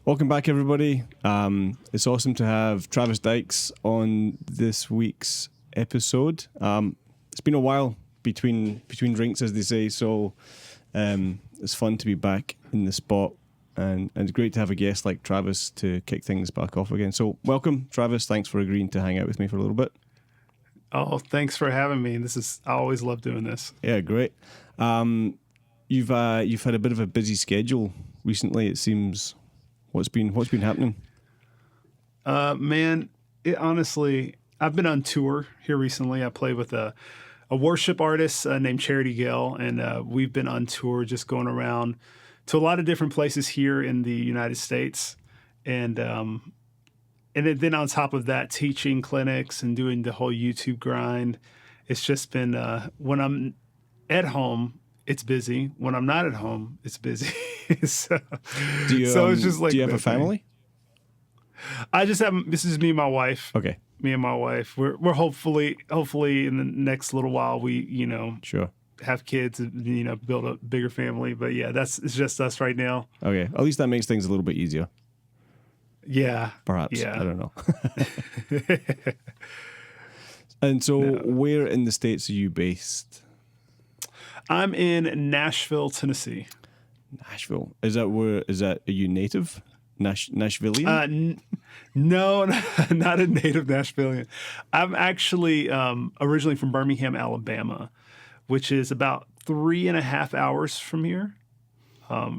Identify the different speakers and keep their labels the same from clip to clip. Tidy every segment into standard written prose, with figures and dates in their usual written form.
Speaker 1: Welcome back, everybody. It's awesome to have Travis Dykes on this week's episode. It's been a while between drinks, as they say, so it's fun to be back in the spot, and it's great to have a guest like Travis to kick things back off again. So welcome, Travis. Thanks for agreeing to hang out with me for a little bit.
Speaker 2: Oh, thanks for having me. I always love doing this.
Speaker 1: Yeah, great. You've had a bit of a busy schedule recently, it seems. What's been happening?
Speaker 2: Man, honestly, I've been on tour here recently. I played with a worship artist named Charity Gale, and we've been on tour just going around to a lot of different places here in the United States. And then on top of that, teaching clinics and doing the whole YouTube grind. It's just been, when I'm at home, it's busy. When I'm not at home, it's busy. so it's just like.
Speaker 1: Do you have a family?
Speaker 2: I just have. This is me and my wife.
Speaker 1: Okay.
Speaker 2: Me and my wife. We're hopefully in the next little while we
Speaker 1: sure
Speaker 2: have kids and build a bigger family. But yeah, it's just us right now.
Speaker 1: Okay. At least that makes things a little bit easier.
Speaker 2: Yeah.
Speaker 1: Perhaps.
Speaker 2: Yeah.
Speaker 1: I don't know. And so, Where in the States are you based?
Speaker 2: I'm in Nashville, Tennessee.
Speaker 1: Nashville. Is that, are you native? Nashvilleian?
Speaker 2: No, not a native Nashvilleian. I'm actually originally from Birmingham, Alabama, which is about 3.5 hours from here.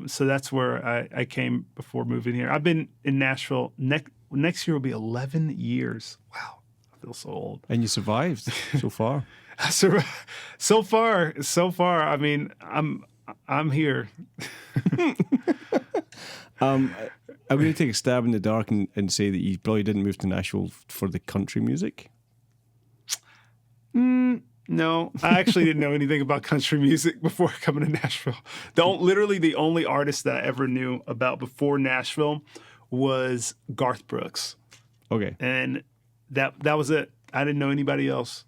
Speaker 2: So that's where I came before moving here. I've been in Nashville. Next year will be 11 years. Wow, I feel so old.
Speaker 1: And you survived so far.
Speaker 2: So far. I mean, I'm here.
Speaker 1: I'm going to take a stab in the dark and say that you probably didn't move to Nashville for the country music.
Speaker 2: No, I actually didn't know anything about country music before coming to Nashville. Literally the only artist that I ever knew about before Nashville was Garth Brooks.
Speaker 1: Okay.
Speaker 2: And that was it. I didn't know anybody else.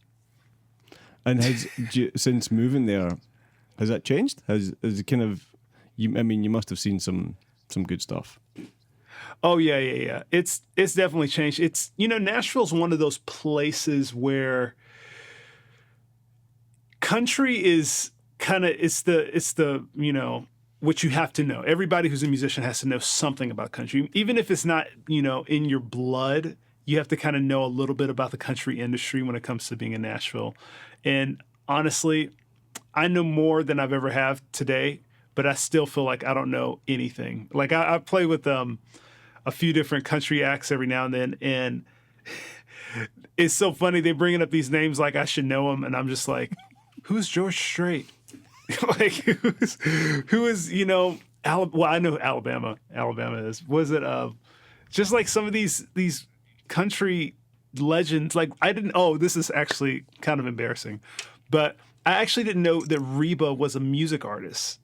Speaker 1: And since moving there, has that changed? Has it kind of? You must have seen some good stuff.
Speaker 2: Oh yeah. It's definitely changed. It's Nashville's one of those places where country is kind of it's the what you have to know. Everybody who's a musician has to know something about country, even if it's not in your blood. You have to kind of know a little bit about the country industry when it comes to being in Nashville. And honestly, I know more than I've ever have today, but I still feel like I don't know anything. Like I play with a few different country acts every now and then, and it's so funny. They bringing up these names like I should know them, and I'm just like, who's George Strait? Like who is well, I know who Alabama is. Was it just like some of these country legends? Like I didn't. Oh, this is actually kind of embarrassing, but I actually didn't know that Reba was a music artist.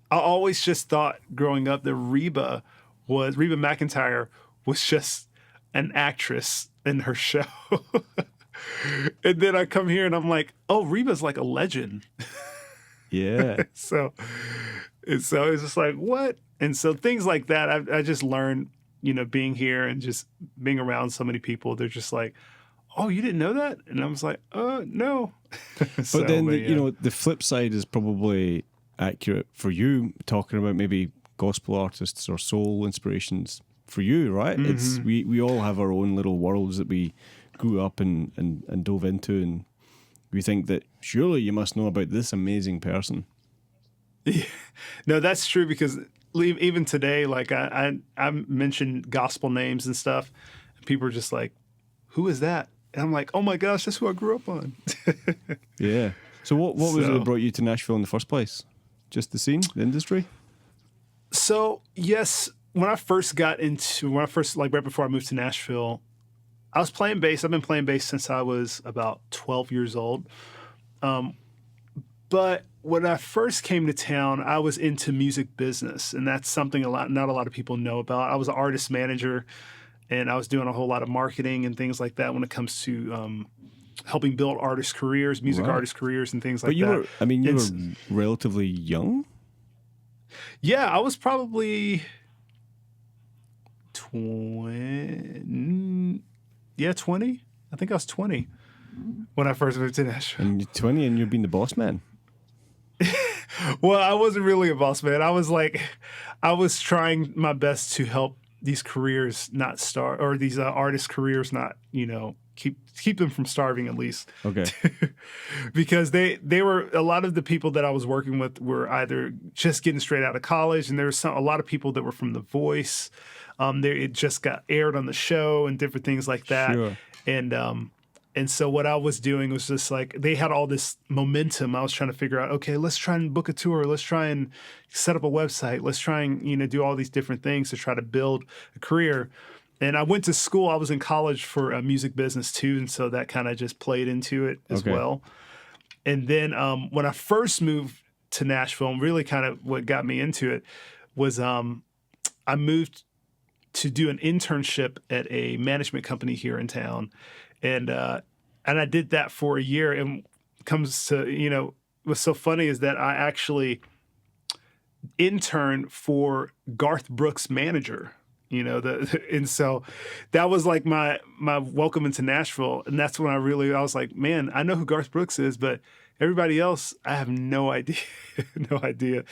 Speaker 2: I always just thought growing up that Reba McEntire was just an actress in her show. And then I come here and I'm like, oh, Reba's like a legend.
Speaker 1: Yeah.
Speaker 2: so it's just like, what? And so things like that, I just learned, being here and just being around so many people. They're just like, oh, you didn't know that? And I was like, no.
Speaker 1: But then, the flip side is probably accurate for you, talking about maybe gospel artists or soul inspirations for you, right? Mm-hmm. It's we all have our own little worlds that we grew up and dove into, and we think that surely you must know about this amazing person.
Speaker 2: Yeah. No, that's true, because even today, like I mentioned gospel names and stuff, and people are just like, who is that? And I'm like, oh my gosh, that's who I grew up on.
Speaker 1: Yeah. So what was it that brought you to Nashville in the first place? Just the scene, the industry?
Speaker 2: So yes, when I first right before I moved to Nashville, I was playing bass. I've been playing bass since I was about 12 years old. But when I first came to town, I was into music business, and that's something not a lot of people know about. I was an artist manager, and I was doing a whole lot of marketing and things like that when it comes to helping build artist careers, music artist careers, and things like that.
Speaker 1: But you were relatively young?
Speaker 2: Yeah, I was probably 20. I think I was 20 when I first moved to Nashville.
Speaker 1: And you're 20 and you're being the boss man.
Speaker 2: Well, I wasn't really a boss man. I was trying my best to help these careers not starve, or these artists' careers not, keep them from starving at least.
Speaker 1: Okay.
Speaker 2: Because they were, a lot of the people that I was working with were either just getting straight out of college, and there was a lot of people that were from The Voice. It just got aired on the show and different things like that.
Speaker 1: Sure.
Speaker 2: And so what I was doing was just like, they had all this momentum. I was trying to figure out, okay, let's try and book a tour. Let's try and set up a website. Let's try and, do all these different things to try to build a career. And I went to school. I was in college for music business too. And so that kind of just played into it as well. And then when I first moved to Nashville, and really kind of what got me into it was I moved to do an internship at a management company here in town. And I did that for a year. And comes to, what's so funny is that I actually interned for Garth Brooks' manager, and so that was like my welcome into Nashville. And that's when I was like, man, I know who Garth Brooks is, but everybody else, I have no idea, no idea.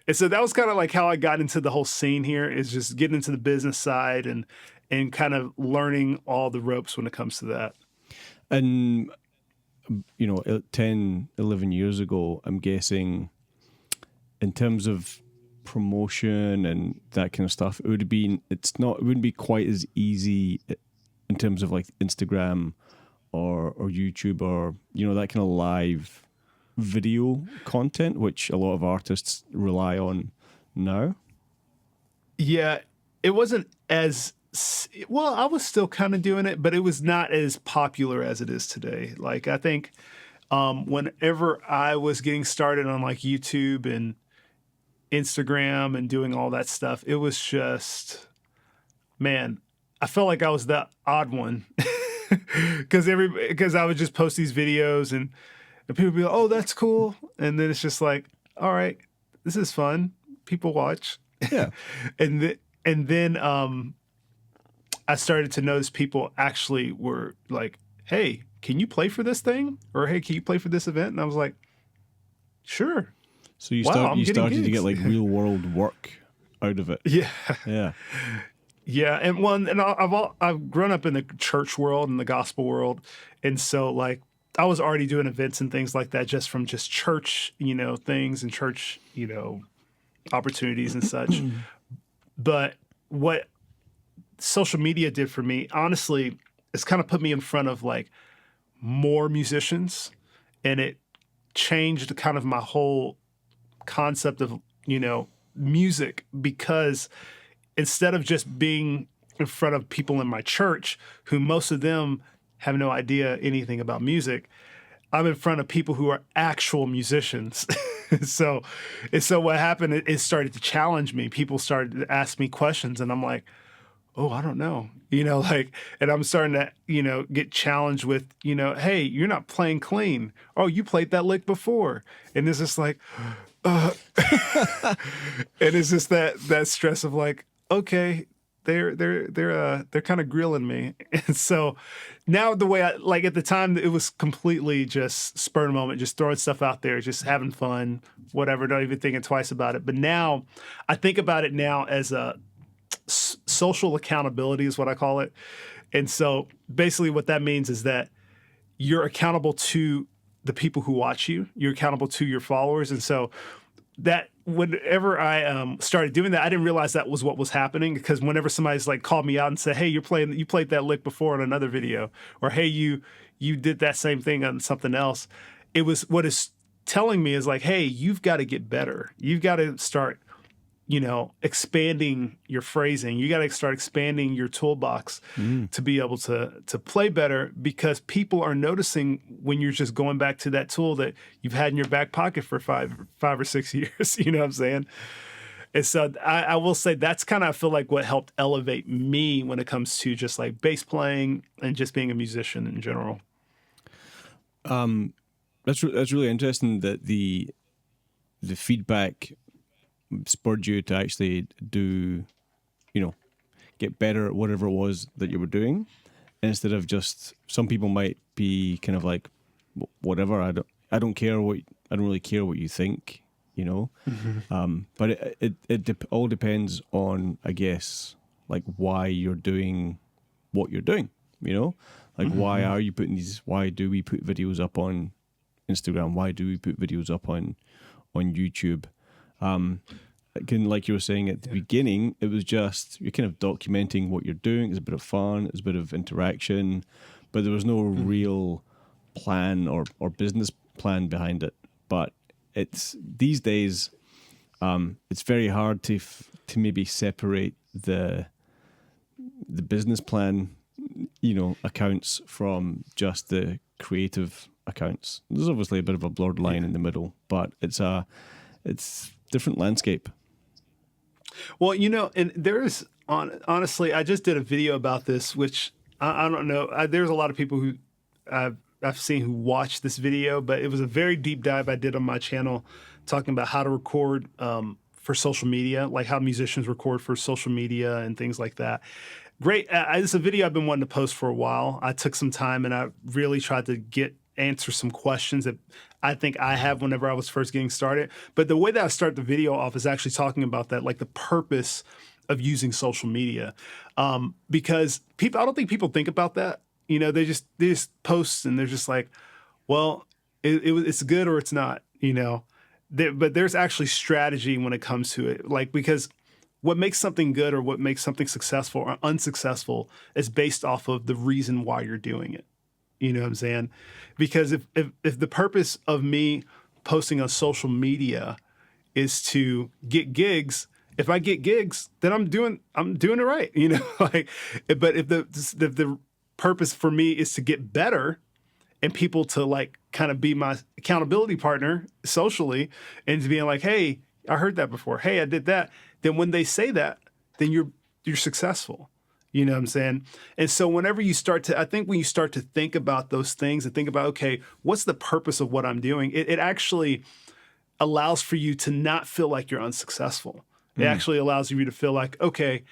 Speaker 2: And so that was kind of like how I got into the whole scene here, is just getting into the business side and kind of learning all the ropes when it comes to that.
Speaker 1: And, 10, 11 years ago, I'm guessing in terms of promotion and that kind of stuff, it wouldn't be quite as easy in terms of like Instagram or YouTube or, that kind of live video content, which a lot of artists rely on now. Yeah,
Speaker 2: it wasn't as well. I was still kind of doing it, but it was not as popular as it is today. Like, I think whenever I was getting started on like YouTube and Instagram and doing all that stuff, it was just, man, I felt like I was the odd one because I would just post these videos and people would be like, oh, that's cool. And then it's just like, all right, this is fun. People watch.
Speaker 1: Yeah.
Speaker 2: and then I started to notice people actually were like, hey, can you play for this thing? Or hey, can you play for this event? And I was like, sure.
Speaker 1: So you started to get like real world work out of it.
Speaker 2: Yeah.
Speaker 1: Yeah.
Speaker 2: Yeah. And I've grown up in the church world and the gospel world. And so like I was already doing events and things like that just from just church, things and church, opportunities and such. But what social media did for me, honestly, it's kind of put me in front of like more musicians, and it changed kind of my whole concept of, music, because instead of just being in front of people in my church who most of them have no idea anything about music, I'm in front of people who are actual musicians. So what happened, it started to challenge me. People started to ask me questions, and I'm like, oh, I don't know, and I'm starting to, get challenged with, hey, you're not playing clean. Oh, you played that lick before. And it's just like, and it's just that stress of like, okay, they're kind of grilling me. And so now the way like at the time, it was completely just spur of the moment, just throwing stuff out there, just having fun, whatever, not even thinking twice about it. But now I think about it now as a social accountability is what I call it. And so basically what that means is that you're accountable to the people who watch you. You're accountable to your followers. And so that whenever I started doing that, I didn't realize that was what was happening, because whenever somebody's like called me out and said, hey, you played that lick before on another video, or hey, you did that same thing on something else, it was what is telling me is like, hey, you've got to get better. You've got to start expanding your phrasing. You got to start expanding your toolbox to be able to play better, because people are noticing when you're just going back to that tool that you've had in your back pocket for five or 6 years. You know what I'm saying? And so I will say that's kind of, I feel like, what helped elevate me when it comes to just like bass playing and just being a musician in general.
Speaker 1: That's really interesting that the feedback spurred you to actually do, get better at whatever it was that you were doing, instead of just, some people might be kind of like, whatever, I don't really care what you think, you know. But it all depends on, I guess, like why you're doing what you're doing, you know, like why do we put videos up on Instagram? Why do we put videos up on YouTube? Like you were saying at the beginning, it was just, you're kind of documenting what you're doing. It's a bit of fun, it's a bit of interaction, but there was no real plan or business plan behind it. But it's, these days, it's very hard to maybe separate the business plan, you know, accounts from just the creative accounts. There's obviously a bit of a blurred line in the middle, but it's different landscape.
Speaker 2: Well, you know, and there's honestly, I just did a video about this, which I don't know. There's a lot of people who I've seen who watched this video, but it was a very deep dive I did on my channel talking about how to record for social media, like how musicians record for social media and things like that. Great. It's a video I've been wanting to post for a while. I took some time and I really tried to answer some questions that I think I have whenever I was first getting started. But the way that I start the video off is actually talking about that, like the purpose of using social media. Because I don't think people think about that. You know, they just post and they're just like, well, it's good or it's not, you know. But there's actually strategy when it comes to it. Like, because what makes something good or what makes something successful or unsuccessful is based off of the reason why you're doing it. You know what I'm saying? Because if the purpose of me posting on social media is to get gigs, if I get gigs, then I'm doing it right. You know, like, but if the purpose for me is to get better and people to like kind of be my accountability partner socially and to being like, hey, I heard that before. Hey, I did that. Then when they say that, then you're successful. You know what I'm saying? And so whenever you start to, I think when you start to think about those things and think about, okay, what's the purpose of what I'm doing? It actually allows for you to not feel like you're unsuccessul. It actually allows you to feel like, okay,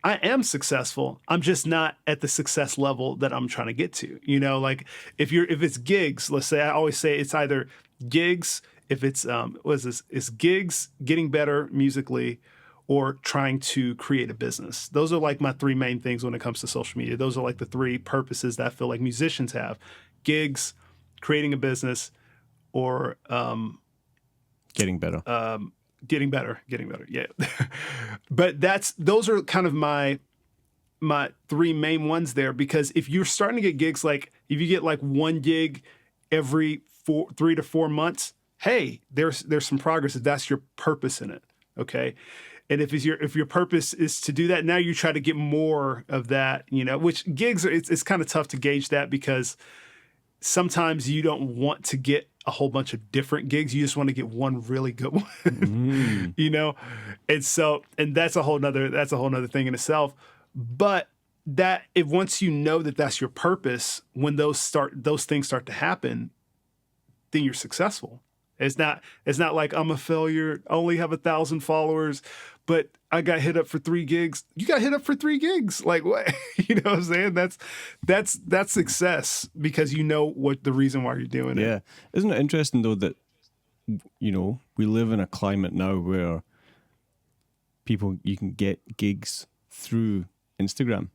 Speaker 2: I am successful. I'm just not at the success level that I'm trying to get to. You know, like if it's gigs, let's say, I always say it's either gigs, if it's, it's gigs, getting better musically, or trying to create a business. Those are like my three main things when it comes to social media. Those are like the three purposes that I feel like musicians have: gigs, creating a business, or
Speaker 1: getting better.
Speaker 2: Getting better. Yeah. But those are kind of my three main ones there, because if you're starting to get gigs, like if you get like one gig every 3 to 4 months, hey, there's some progress if that's your purpose in it. Okay. And if your purpose is to do that, now you try to get more of that, you know, which gigs it's kind of tough to gauge that, because sometimes you don't want to get a whole bunch of different gigs. You just want to get one really good one, you know? And that's a whole nother thing in itself. But once you know that that's your purpose, when those things start to happen, then you're successful. It's not like I'm a failure, I only have 1,000 followers, but I got hit up for 3 gigs. You got hit up for 3 gigs. Like what? You know what I'm saying? That's success, because you know what the reason why you're doing it.
Speaker 1: Yeah. Isn't it interesting though that, you know, we live in a climate now where you can get gigs through Instagram.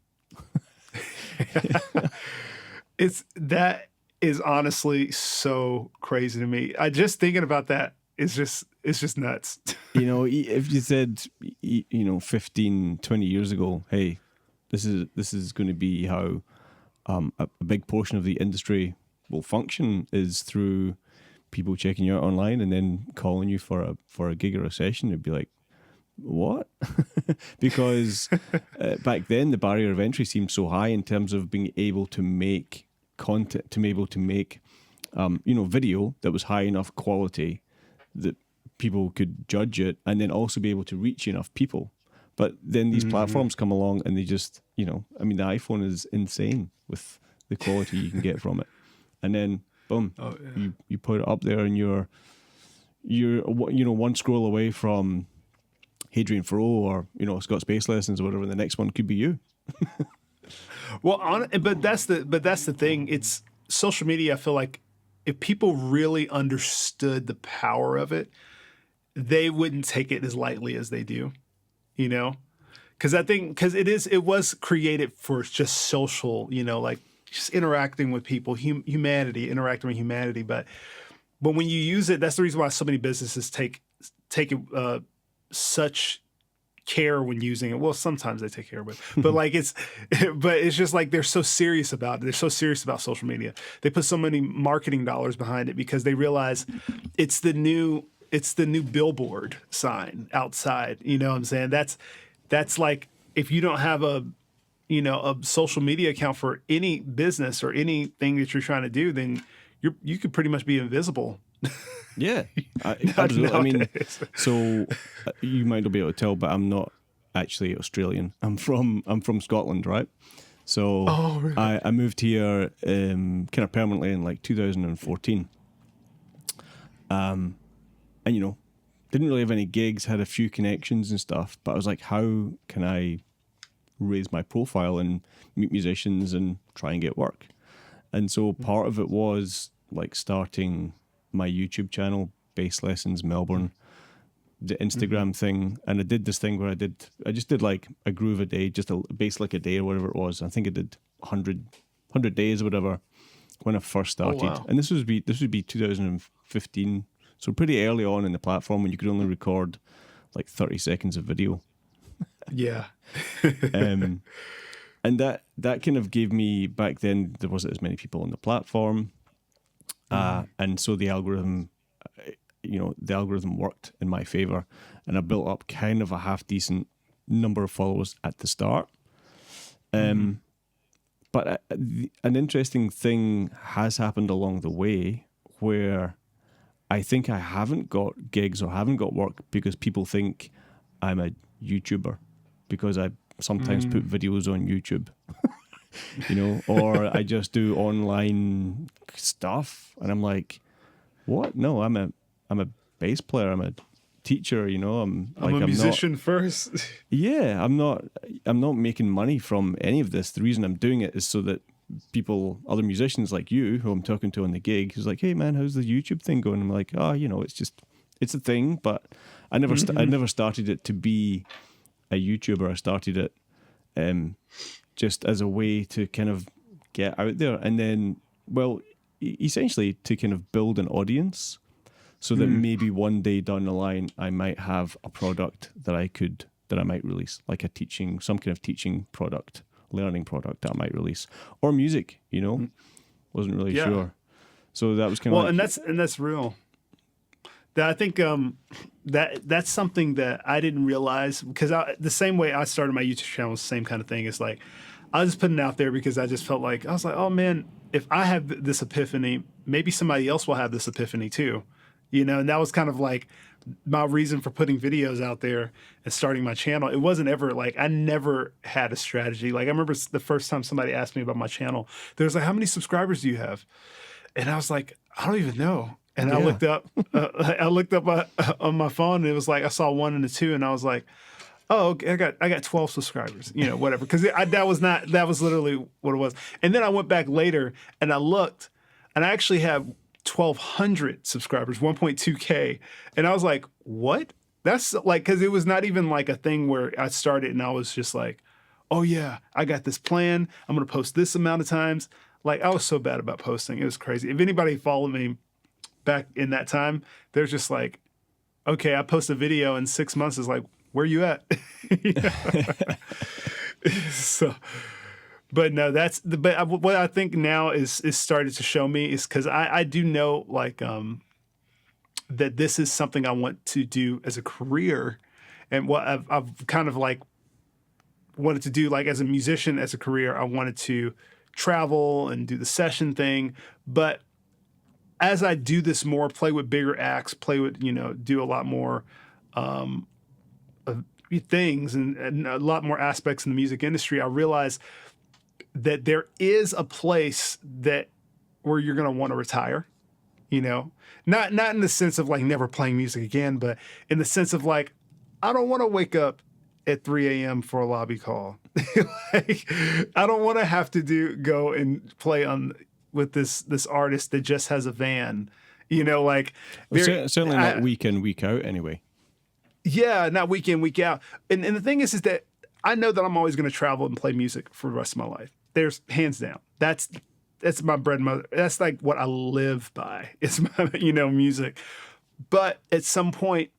Speaker 2: That is honestly so crazy to me. I just thinking about that it's just nuts.
Speaker 1: You know, if you said, you know, 15, 20 years ago, hey, this is going to be how a big portion of the industry will function, is through people checking you out online and then calling you for a gig or a session, it'd be like, what? Because back then the barrier of entry seemed so high in terms of being able to make content, to be able to make you know, video that was high enough quality that people could judge it, and then also be able to reach enough people. But then these platforms come along and they just, you know, I mean, the iPhone is insane with the quality you can get from it, and then boom, you put it up there and you're you know, one scroll away from Hadrian Fro or, Scott Space Lessons or whatever. The next one could be you.
Speaker 2: Well, but that's the thing. It's social media. I feel like if people really understood the power of it, they wouldn't take it as lightly as they do, because it was created for just social, like just interacting with people, interacting with humanity. But when you use it, that's the reason why so many businesses take such care when using it. Well, sometimes they take care of it, but it's just like they're so serious about it. They're so serious about social media. They put so many marketing dollars behind it because they realize it's the new billboard sign outside. You know what I'm saying? That's like, if you don't have a social media account for any business or anything that you're trying to do, then you could pretty much be invisible.
Speaker 1: Yeah, absolutely. I mean, so you might not be able to tell, but I'm not actually Australian. I'm from Scotland, right? So really? I moved here kind of permanently in like 2014. And didn't really have any gigs, had a few connections and stuff, but I was like, how can I raise my profile and meet musicians and try and get work? And so part of it was like starting my YouTube channel, Bass Lessons Melbourne, the Instagram thing, and I did this thing where I just did like a groove a day, just a bass lick a day or whatever it was. I think I did 100 days or whatever when I first started.
Speaker 2: Oh, wow.
Speaker 1: And this would be 2015, so pretty early on in the platform when you could only record like 30 seconds of video.
Speaker 2: Yeah.
Speaker 1: And that kind of gave me, back then there wasn't as many people on the platform. And so the algorithm worked in my favor, and I built up kind of a half decent number of followers at the start. But an interesting thing has happened along the way where I think I haven't got gigs or haven't got work because people think I'm a YouTuber, because I sometimes put videos on YouTube. Or I just do online stuff, and I'm like, what? No, I'm a bass player. I'm a teacher. I'm a
Speaker 2: musician first.
Speaker 1: Yeah, I'm not making money from any of this. The reason I'm doing it is so that other musicians like you, who I'm talking to on the gig, who's like, hey man, how's the YouTube thing going? I'm like, it's a thing, but I never started it to be a YouTuber. I started it just as a way to kind of get out there, and then, essentially to kind of build an audience so that maybe one day down the line I might have a product that I might release, like some kind of teaching product, learning product that I might release, or music, wasn't really sure. So that was kind of
Speaker 2: and that's real. That I think that's something that I didn't realize, because the same way I started my YouTube channel was the same kind of thing. It's like I was just putting it out there because I just felt like, I was like, oh man, if I have this epiphany, maybe somebody else will have this epiphany too, and that was kind of like my reason for putting videos out there and starting my channel. It wasn't ever like, I never had a strategy. Like I remember the first time somebody asked me about my channel, they was like, how many subscribers do you have? And I was like, I don't even know. And I looked up, on my phone, and it was like I saw 1 and a 2, and I was like, "Oh, okay, I got 12 subscribers, whatever." Because that was literally what it was. And then I went back later and I looked, and I actually have 1,200 subscribers, 1.2K, and I was like, "What?" That's like, because it was not even like a thing where I started and I was just like, "Oh yeah, I got this plan. I'm gonna post this amount of times." Like I was so bad about posting, it was crazy. If anybody followed me back in that time, they're just like, okay, I post a video in 6 months, is like, where you at? So, but no, what I think now is started to show me is, because I do know like that this is something I want to do as a career, and what I've kind of like wanted to do, like as a musician, as a career, I wanted to travel and do the session thing, but as I do this more, play with bigger acts, do a lot more things and a lot more aspects in the music industry, I realize that there is a place where you're going to want to retire, not in the sense of like never playing music again, but in the sense of like, I don't want to wake up at 3 a.m. for a lobby call. Like, I don't want to have to go and play with this artist that just has a van. Like
Speaker 1: certainly not week in, week out anyway.
Speaker 2: Yeah, not week in, week out. And the thing is that I know that I'm always going to travel and play music for the rest of my life. There's hands down. That's my bread and butter. That's like what I live by. It's my, music. But at some point,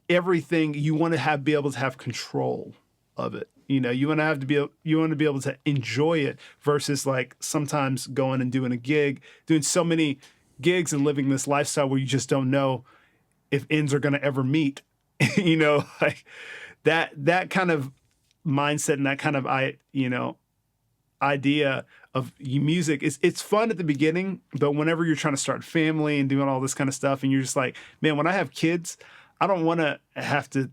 Speaker 2: everything you want to be able to have control of it. You want to be able to enjoy it versus like sometimes going and doing so many gigs and living this lifestyle where you just don't know if ends are going to ever meet. Like that kind of mindset and that kind of idea of music it's fun at the beginning, but whenever you're trying to start a family and doing all this kind of stuff and you're just like, man, when I have kids, I don't want to have to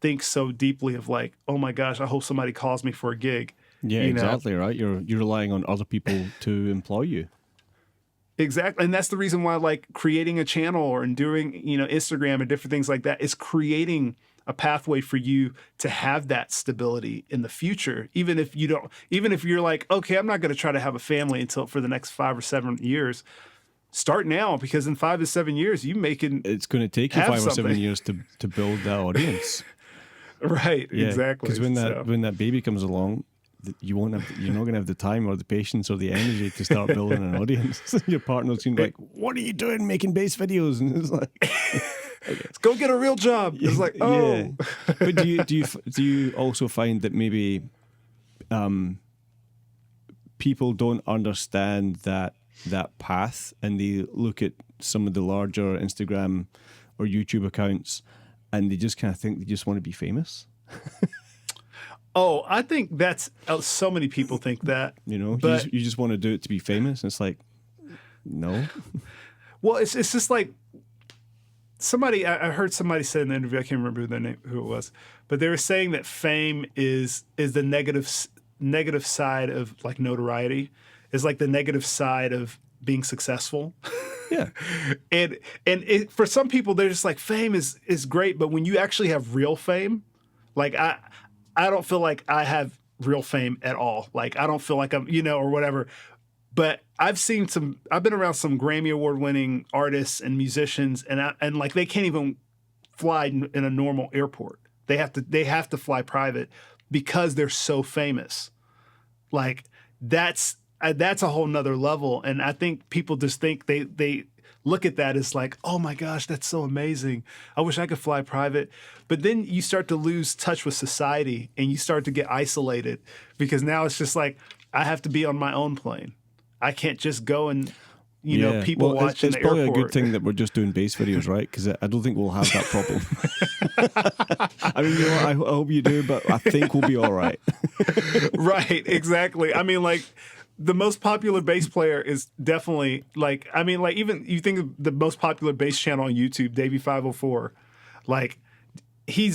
Speaker 2: think so deeply of like, oh my gosh, I hope somebody calls me for a gig.
Speaker 1: Yeah, exactly right. You're relying on other people to employ you.
Speaker 2: Exactly. And that's the reason why like creating a channel and doing, Instagram and different things like that is creating a pathway for you to have that stability in the future. Even if you're like, okay, I'm not going to try to have a family until for the next 5 or 7 years. Start now, because in 5 to 7 years,
Speaker 1: it's going to take you 5 or 7 years to build that audience.
Speaker 2: Right. Yeah, exactly.
Speaker 1: Because when that baby comes along, you're not going to have the time or the patience or the energy to start building an audience. Your partner's going to be like, what are you doing making bass videos? And it's like, okay.
Speaker 2: Let's go get a real job. It's like, oh.
Speaker 1: Yeah. But do you also find that maybe people don't understand that path, and they look at some of the larger Instagram or YouTube accounts and they just kind of think they just want to be famous?
Speaker 2: Oh, I think that's so many people think that.
Speaker 1: But you just want to do it to be famous. And it's like, no.
Speaker 2: Well, it's just like I heard somebody say in the interview, I can't remember who it was, but they were saying that fame is the negative side of like notoriety, is like the negative side of being successful.
Speaker 1: Yeah.
Speaker 2: and for some people, they're just like, fame is great, but when you actually have real fame, like I don't feel like I have real fame at all. Like, I don't feel like I'm, or whatever. But I've been around some Grammy Award winning artists and musicians, and like they can't even fly in a normal airport. They have to fly private because they're so famous. Like that's a whole nother level. And I think people just think they look at that as like, oh my gosh, that's so amazing. I wish I could fly private. But then you start to lose touch with society and you start to get isolated, because now it's just like, I have to be on my own plane. I can't just go and, people watching the airport. It's
Speaker 1: probably a good thing that we're just doing bass videos, right? Because I don't think we'll have that problem. I mean, I hope you do, but I think we'll be all right.
Speaker 2: Right, exactly. I mean, like, the most popular bass player is definitely even you think of the most popular bass channel on YouTube, Davey 504. Like, he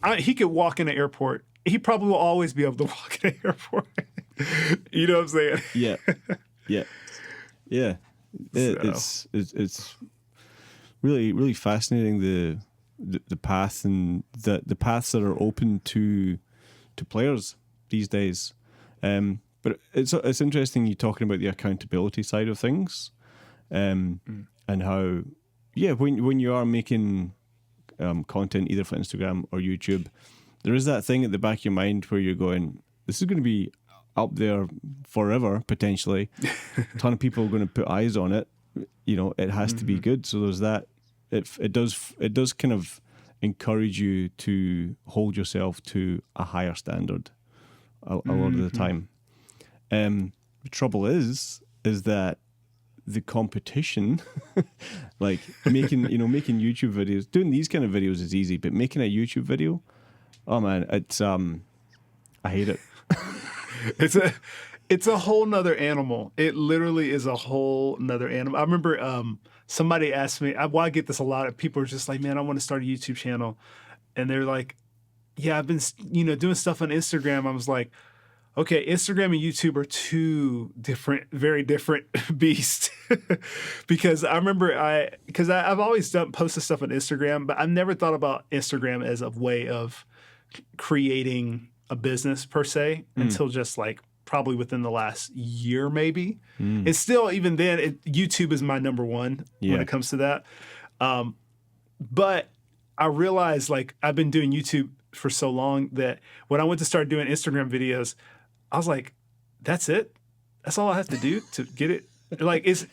Speaker 2: could walk in an airport. He probably will always be able to walk in an airport. You know what I'm saying?
Speaker 1: Yeah. It's really, really fascinating, the path and the paths that are open to players these days. But it's interesting you talking about the accountability side of things, and how, when you are making content either for Instagram or YouTube, there is that thing at the back of your mind where you're going, this is going to be up there forever, potentially. A ton of people are going to put eyes on it. It has to be good. So there's that. It does kind of encourage you to hold yourself to a higher standard a lot of the time. The trouble is that the competition, like making YouTube videos, doing these kind of videos is easy, but making a YouTube video, oh man, it's I hate it.
Speaker 2: It's a whole nother animal. It literally is a whole nother animal. I remember somebody asked me, I get this a lot of people are just like, man, I want to start a YouTube channel. And they're like, yeah, I've been, doing stuff on Instagram. I was like, okay, Instagram and YouTube are two very different beasts. because I remember I've always posted stuff on Instagram, but I've never thought about Instagram as a way of creating a business per se until just like probably within the last year, maybe. And still, even then, YouTube is my number one when it comes to that. But I realized like I've been doing YouTube for so long that when I went to start doing Instagram videos, I was like, that's it. That's all I have to do to get it. Like it's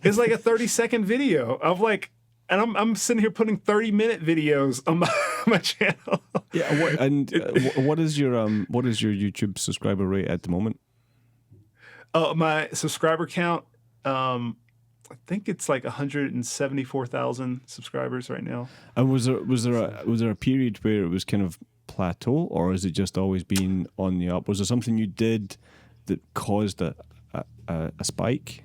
Speaker 2: like a 30-second video of like, and I'm sitting here putting 30-minute videos on my channel.
Speaker 1: Yeah. What is your YouTube subscriber rate at the moment?
Speaker 2: My subscriber count, I think it's like 174,000 subscribers right now.
Speaker 1: And was there a period where it was kind of plateau, or has it just always been on the up? Was there something you did that caused a spike?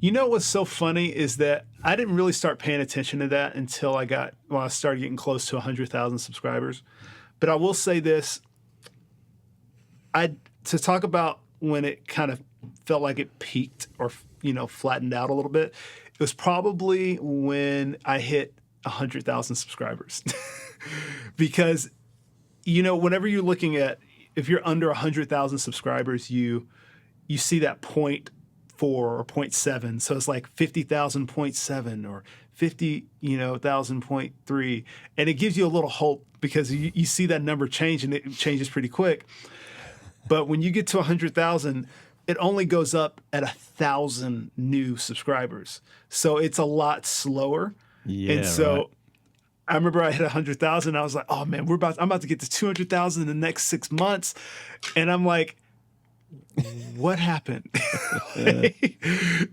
Speaker 2: You know what's so funny is that I didn't really start paying attention to that until I started getting close to 100,000 subscribers. But I will say this, to talk about when it kind of felt like it peaked or flattened out a little bit, it was probably when I hit 100,000 subscribers. Because whenever you're looking at, if you're under 100,000 subscribers, you see that 0.4 or 0.7. So it's like 50,000.7 or 50,000.3. And it gives you a little hope because you see that number change and it changes pretty quick. But when you get to 100,000, it only goes up at 1,000 new subscribers. So it's a lot slower.
Speaker 1: Yeah,
Speaker 2: and so
Speaker 1: right.
Speaker 2: I remember I hit 100,000. I was like, oh man, I'm about to get to 200,000 in the next 6 months. And I'm like, what happened? And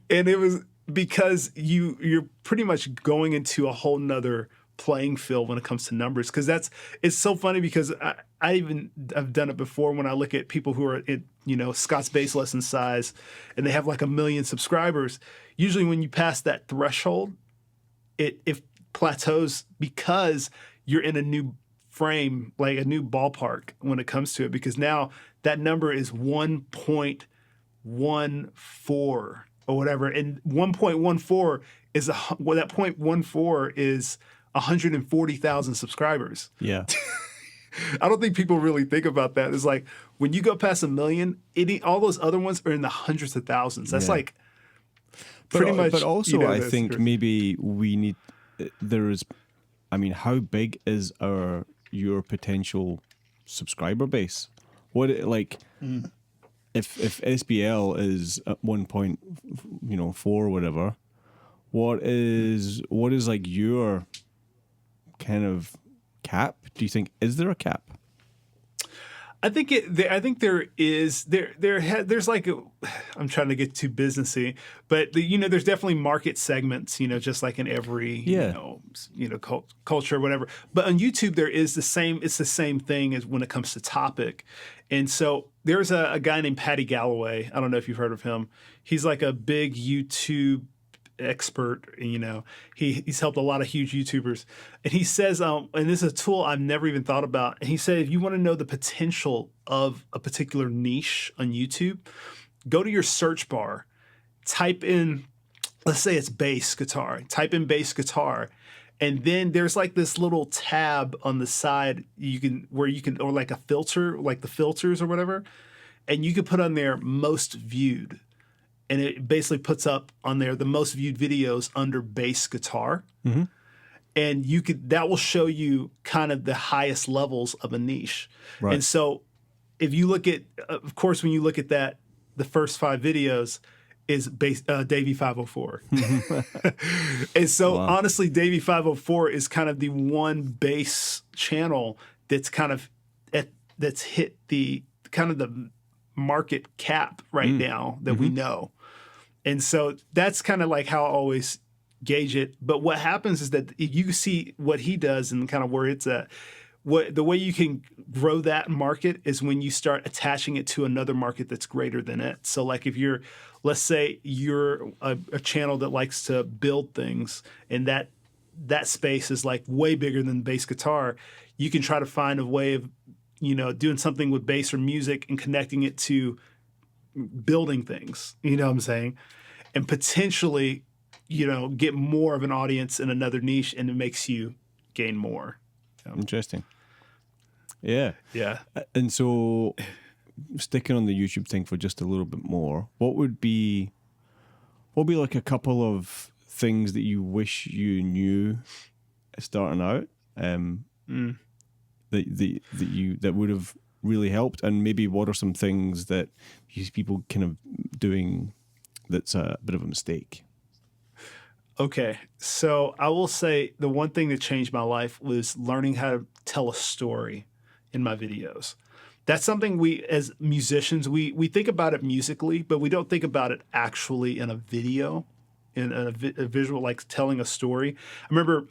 Speaker 2: it was because you're pretty much going into a whole nother playing field when it comes to numbers. Because it's so funny because I've done it before when I look at people who are at, Scott's bass lesson size and they have like 1 million subscribers. Usually when you pass that threshold, it plateaus because you're in a new frame, like a new ballpark when it comes to it, because now that number is 1.14 or whatever. And 1.14 is that 0.14 is 140,000 subscribers.
Speaker 1: Yeah.
Speaker 2: I don't think people really think about that. It's like when you go past 1 million, all those other ones are in the hundreds of thousands. That's like pretty much.
Speaker 1: But also, I think maybe we need. How big is your potential subscriber base? If SBL is at 1.4 or whatever, what is like your kind of cap? Do you think, is there a cap?
Speaker 2: I think there is. There's like I'm trying to get too businessy, but there's definitely market segments. Just like in every culture or whatever. But on YouTube there is the same. It's the same thing as when it comes to topic. And so there's a guy named Patty Galloway. I don't know if you've heard of him. He's like a big YouTube expert. He's helped a lot of huge YouTubers, and he says, and this is a tool I've never even thought about. And he said, if you want to know the potential of a particular niche on YouTube, go to your search bar, type in, let's say it's bass guitar, type in bass guitar, and then there's like this little tab on the side or like a filter, like the filters or whatever, and you can put on there most viewed. And it basically puts up on there the most viewed videos under bass guitar. Mm-hmm. And that will show you kind of the highest levels of a niche. Right. And so if you look at, of course, when you look at that, the first 5 videos is Davey 504. And so honestly, Davey 504 is kind of the one bass channel that's kind of that's hit the kind of the market cap right now that we know. And so that's kind of like how I always gauge it. But what happens is that you see what he does and kind of where it's at. The way you can grow that market is when you start attaching it to another market that's greater than it. So like if let's say you're a channel that likes to build things and that space is like way bigger than bass guitar, you can try to find a way of, doing something with bass or music and connecting it to building things, you know what I'm saying? and potentially, get more of an audience in another niche, and it makes you gain more.
Speaker 1: Interesting. Yeah.
Speaker 2: Yeah.
Speaker 1: And so, sticking on the YouTube thing for just a little bit more, what would be like a couple of things that you wish you knew starting out, that would have really helped, and maybe what are some things that these people kind of doing that's a bit of a mistake?
Speaker 2: Okay, so I will say the one thing that changed my life was learning how to tell a story in my videos. That's something we, as musicians, we think about it musically, but we don't think about it actually in a video, in a visual, like telling a story. I remember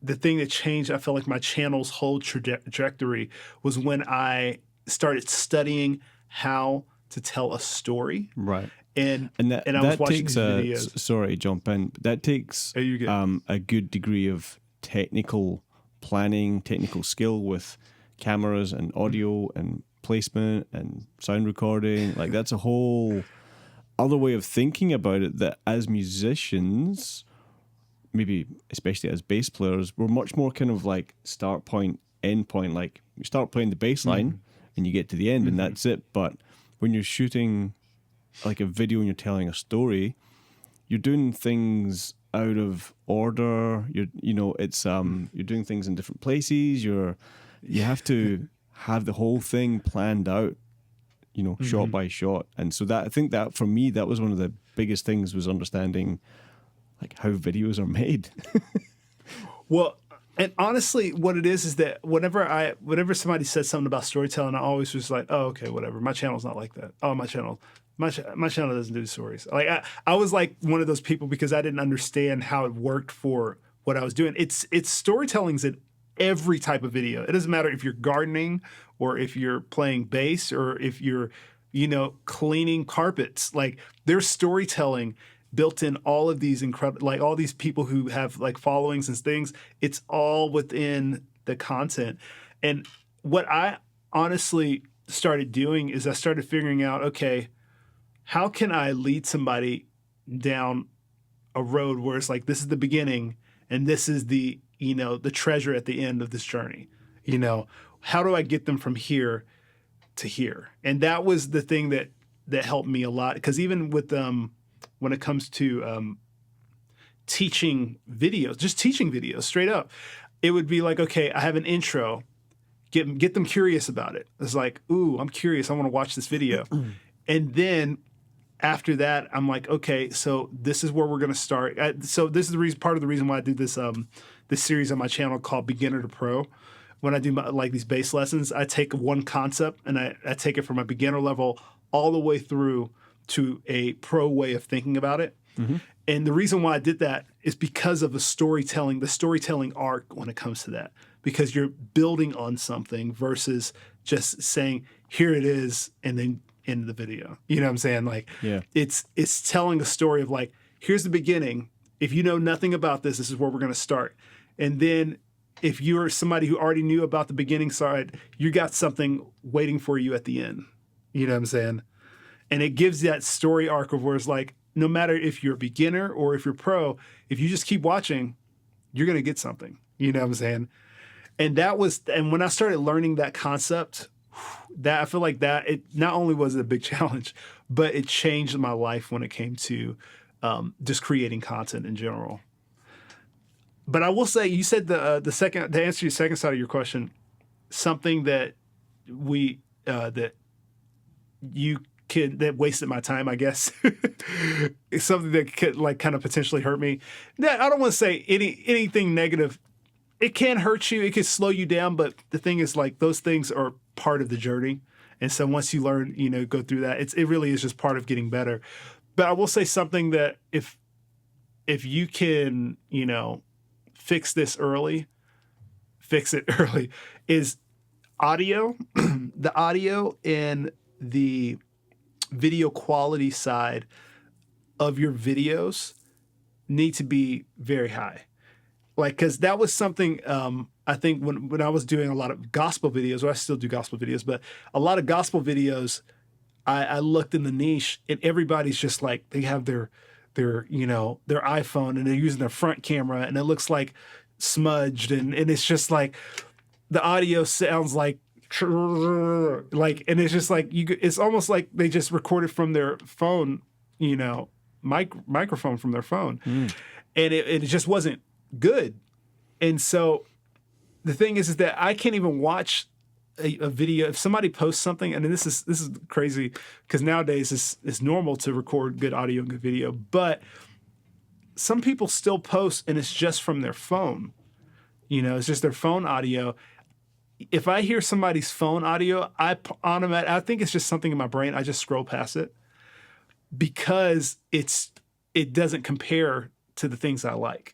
Speaker 2: the thing that changed, I felt like my channel's whole trajectory was when I started studying how to tell a story.
Speaker 1: Right.
Speaker 2: And
Speaker 1: that
Speaker 2: I was watching
Speaker 1: takes
Speaker 2: these videos.
Speaker 1: Sorry, jump in. But that takes a good degree of technical planning, technical skill with cameras and audio and placement and sound recording. Like, that's a whole other way of thinking about it that as musicians, maybe especially as bass players, we're much more kind of like start point, end point. Like, you start playing the bass line and you get to the end and that's it. But when you're shooting like a video and you're telling a story, you're doing things out of order. You're doing things in different places. You have to have the whole thing planned out, shot by shot. And so I think that for me, that was one of the biggest things, was understanding like how videos are made.
Speaker 2: Well, and honestly, what it is that whenever somebody says something about storytelling, I always was like, oh, okay, whatever. My channel's not like that. Oh, my channel doesn't do stories. Like I was like one of those people because I didn't understand how it worked for what I was doing. It's storytelling's in every type of video. It doesn't matter if you're gardening or if you're playing bass or if you're, cleaning carpets. Like, there's storytelling built in all of these incredible, like all these people who have like followings and things. It's all within the content. And what I honestly started doing is I started figuring out, okay, how can I lead somebody down a road where it's like, this is the beginning and this is the treasure at the end of this journey? How do I get them from here to here? And that was the thing that helped me a lot. Because even with when it comes to teaching videos straight up, it would be like, okay, I have an intro, get them curious about it. It's like, ooh, I'm curious, I want to watch this video. And then after that, I'm like, okay, so this is where we're going to start. So this is part of the reason why I do this this series on my channel called Beginner to Pro. When I do these bass lessons, I take one concept and I take it from a beginner level all the way through to a pro way of thinking about it. Mm-hmm. And the reason why I did that is because of the storytelling arc when it comes to that. Because you're building on something versus just saying, here it is, and then end the video. You know what I'm saying? Like, yeah. It's telling a story of like, here's the beginning. If you know nothing about this is where we're going to start. And then if you're somebody who already knew about the beginning side, you got something waiting for you at the end. You know what I'm saying? And it gives that story arc of where it's like, no matter if you're a beginner or if you're pro, if you just keep watching, you're going to get something. You know what I'm saying? And when I started learning that concept, that I feel like that it not only was it a big challenge, but it changed my life when it came to just creating content in general. But I will say, you said to answer your second side of your question, something that that wasted my time, I guess, is something that could like kind of potentially hurt me. I don't want to say anything negative. It can hurt you. It can slow you down. But the thing is, like, those things are part of the journey. And so once you learn, go through that, it really is just part of getting better. But I will say something that if you can, fix it early, is audio. The audio and the video quality side of your videos need to be very high. Like, because that was something I think when I was doing a lot of gospel videos, or I still do gospel videos, but a lot of gospel videos, I looked in the niche and everybody's just like, they have their their iPhone and they're using their front camera and it looks like smudged and it's just like the audio sounds like and it's just like it's almost like they just recorded from their phone, microphone from their phone. And it just wasn't good. And so the thing is that I can't even watch a video if somebody posts something, and this is crazy because nowadays it's normal to record good audio and good video, but some people still post and it's just from their phone. It's just their phone audio. If I hear somebody's phone audio, I think it's just something in my brain. I just scroll past it because it doesn't compare to the things I like.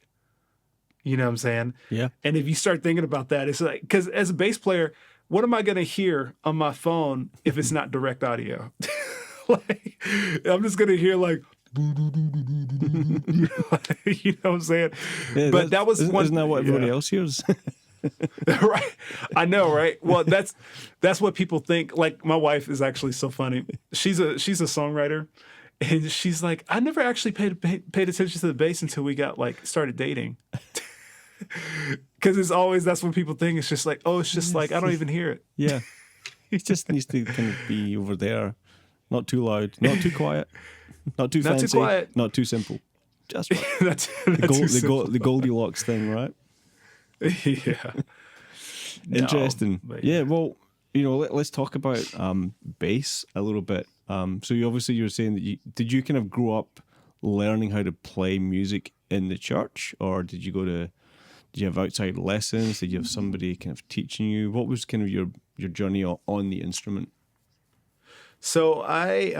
Speaker 2: You know what I'm saying?
Speaker 1: Yeah.
Speaker 2: And if you start thinking about that, it's like, because as a bass player, what am I going to hear on my phone if it's not direct audio? Like, I'm just going to hear like, you know what I'm saying?
Speaker 1: Yeah,
Speaker 2: but that was one.
Speaker 1: Isn't that what everybody else hears?
Speaker 2: Right. I know, right? Well, that's what people think. Like, my wife is actually so funny. She's a songwriter, and she's like, I never actually paid attention to the bass until we got started dating. Because it's always, that's what people think. It's just like, oh, it's just like, I don't even hear it.
Speaker 1: Yeah. It just needs to kind of be over there. Not too loud, not too quiet, not too fancy,
Speaker 2: too quiet,
Speaker 1: not too simple. Just right.
Speaker 2: the
Speaker 1: Goldilocks thing, right?
Speaker 2: Yeah.
Speaker 1: Interesting.
Speaker 2: No,
Speaker 1: yeah. Well, let's talk about bass a little bit. So you were saying that did you kind of grow up learning how to play music in the church, or did you have outside lessons? Did you have somebody kind of teaching you? What was kind of your journey on the instrument?
Speaker 2: So I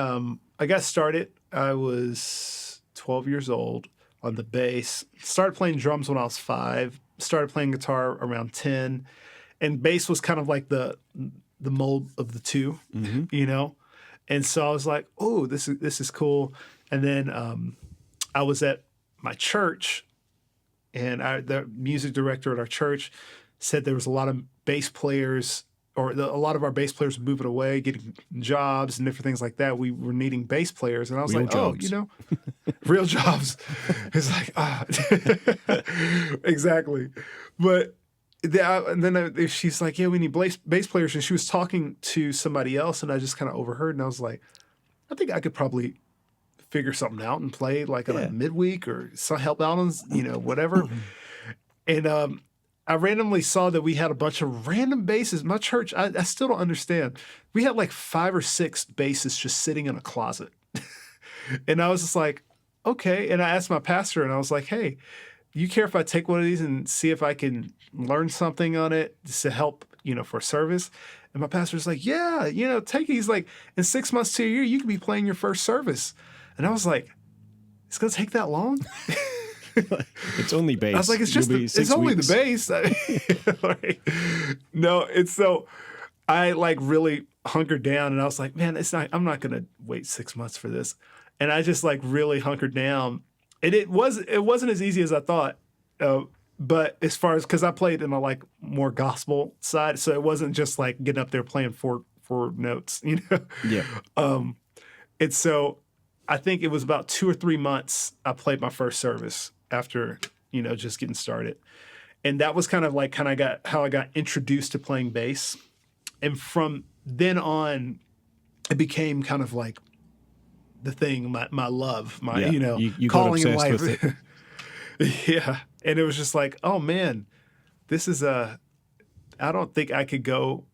Speaker 2: got started. I was 12 years old on the bass. Started playing drums when I was 5. Started playing guitar around 10, and bass was kind of like the mold of the two, And so I was like, oh, this is cool. And then I was at my church, and the music director at our church said there was a lot of bass players, a lot of our bass players were moving away, getting jobs and different things like that. We were needing bass players. And I was
Speaker 1: real
Speaker 2: like,
Speaker 1: jobs.
Speaker 2: Real jobs. It's like, exactly. But and then she's like, yeah, we need bass players. And she was talking to somebody else, and I just kind of overheard. And I was like, I think I could probably figure something out and play on a midweek or help out on, whatever. And I randomly saw that we had a bunch of random basses. My church, I still don't understand. We had 5 or 6 basses just sitting in a closet. And I was just like, okay. And I asked my pastor, and I was like, hey, do you care if I take one of these and see if I can learn something on it just to help, for service? And my pastor's like, yeah, take it. He's like, in 6 months to a year, you could be playing your first service. And I was like, it's going to take that long?
Speaker 1: It's only bass.
Speaker 2: I was like, it's only the bass. No, it's so I really hunkered down, and I was like, man, I'm not going to wait 6 months for this. And I just really hunkered down. And it wasn't as easy as I thought. But as far as, because I played in a more gospel side, so it wasn't just getting up there playing four notes,
Speaker 1: Yeah.
Speaker 2: And so I think it was about 2 or 3 months I played my first service after, just getting started. And that was kind of how I got introduced to playing bass. And from then on, it became kind of the thing, my love, my,
Speaker 1: you
Speaker 2: calling in life.
Speaker 1: with it.
Speaker 2: Yeah. And it was just oh man, this is I don't think I could go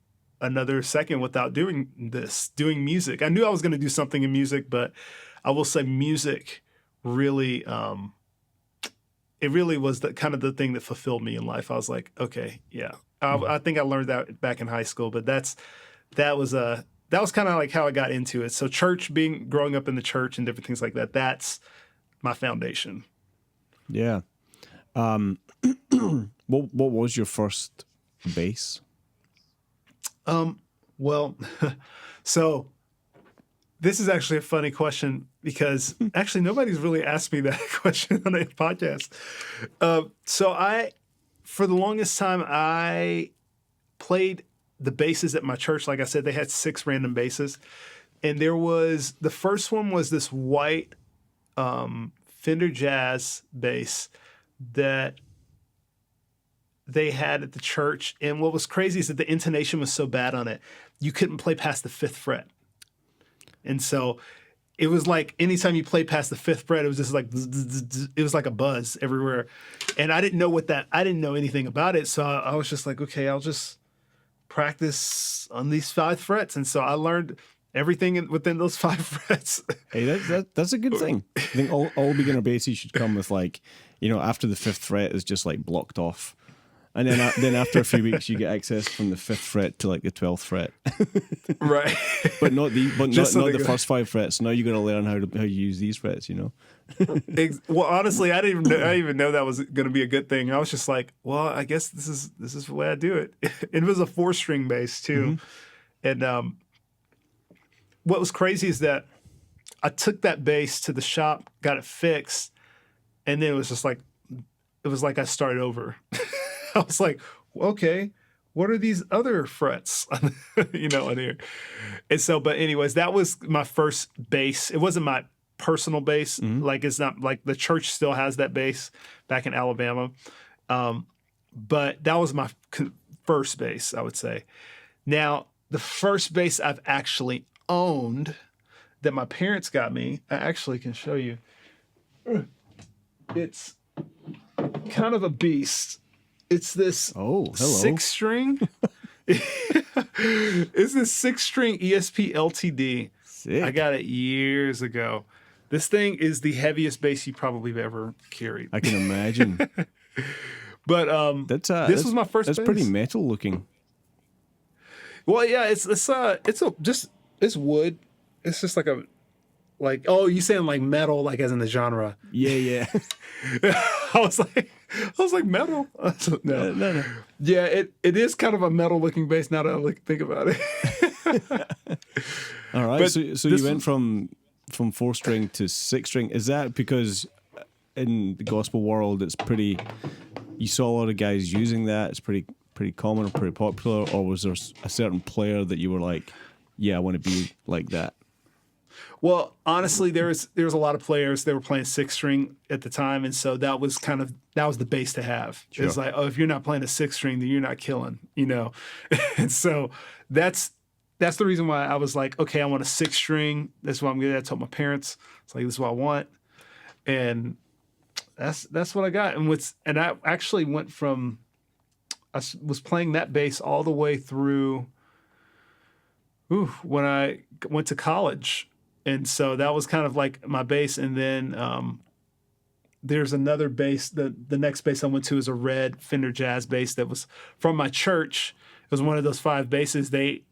Speaker 2: another second without doing music. I knew I was going to do something in music, but I will say music really, it really was the kind of the thing that fulfilled me in life. I was like, okay, yeah. I think I learned that back in high school, but that was kind of how I got into it. So growing up in the church and different things like that, that's my foundation.
Speaker 1: Yeah. What was your first bass?
Speaker 2: Well, so this is actually a funny question because actually nobody's really asked me that question on a podcast. So for the longest time, I played the basses at my church. Like I said, they had 6 random basses. And the first one was this white Fender Jazz bass that they had at the church. And what was crazy is that the intonation was so bad on it, you couldn't play past the 5th fret. And so it was like anytime you played past the 5th fret, it was just like, it was like a buzz everywhere. And I didn't know anything about it. So I was just like, okay, I'll just practice on these 5 frets. And so I learned everything within those 5 frets.
Speaker 1: Hey, that's a good thing. I think all beginner basses should come with like, after the 5th fret is just like blocked off. And then after a few weeks, you get access from the 5th fret to like the 12th fret.
Speaker 2: Right.
Speaker 1: But not the first 5 frets. Now you got to learn how you use these frets,
Speaker 2: Well, honestly, I didn't even know that was going to be a good thing. I was just like, well, I guess this is the way I do it. It was a 4-string bass too. Mm-hmm. And what was crazy is that I took that bass to the shop, got it fixed, and then it was like I started over. I was like, okay, what are these other frets, on here? And so, but anyways, that was my first bass. It wasn't my personal bass. Mm-hmm. Like, it's not like the church still has that bass back in Alabama. But that was my first bass, I would say. Now, the first bass I've actually owned that my parents got me, I actually can show you. It's kind of a beast. It's this 6-string. It's this 6-string ESP LTD. Sick. I got it years ago. This thing is the heaviest bass you probably have ever carried. I
Speaker 1: can imagine.
Speaker 2: But this was my first bass.
Speaker 1: That's pretty metal looking.
Speaker 2: Well, yeah, it's wood. It's just you saying like metal, like as in the genre?
Speaker 1: Yeah.
Speaker 2: I was like metal. No. Yeah, it is kind of a metal looking bass now that I think about it.
Speaker 1: All right. But so you went from 4-string to 6-string. Is that because in the gospel world you saw a lot of guys using that? It's pretty common or pretty popular, or was there a certain player that you were like, yeah, I want to be like that?
Speaker 2: Well, honestly, there was a lot of players that were playing 6-string at the time, and so that was the bass to have. Sure. It's like, oh, if you're not playing a 6-string, then you're not killing, And so that's the reason why I was like, okay, I want a 6-string. That's what I'm good at. I told my parents, it's like, this is what I want, and that's what I got. And I actually went from, I was playing that bass all the way through when I went to college. And so that was kind of like my bass. And then there's another bass. The next bass I went to is a red Fender Jazz bass that was from my church. It was one of those 5 basses. They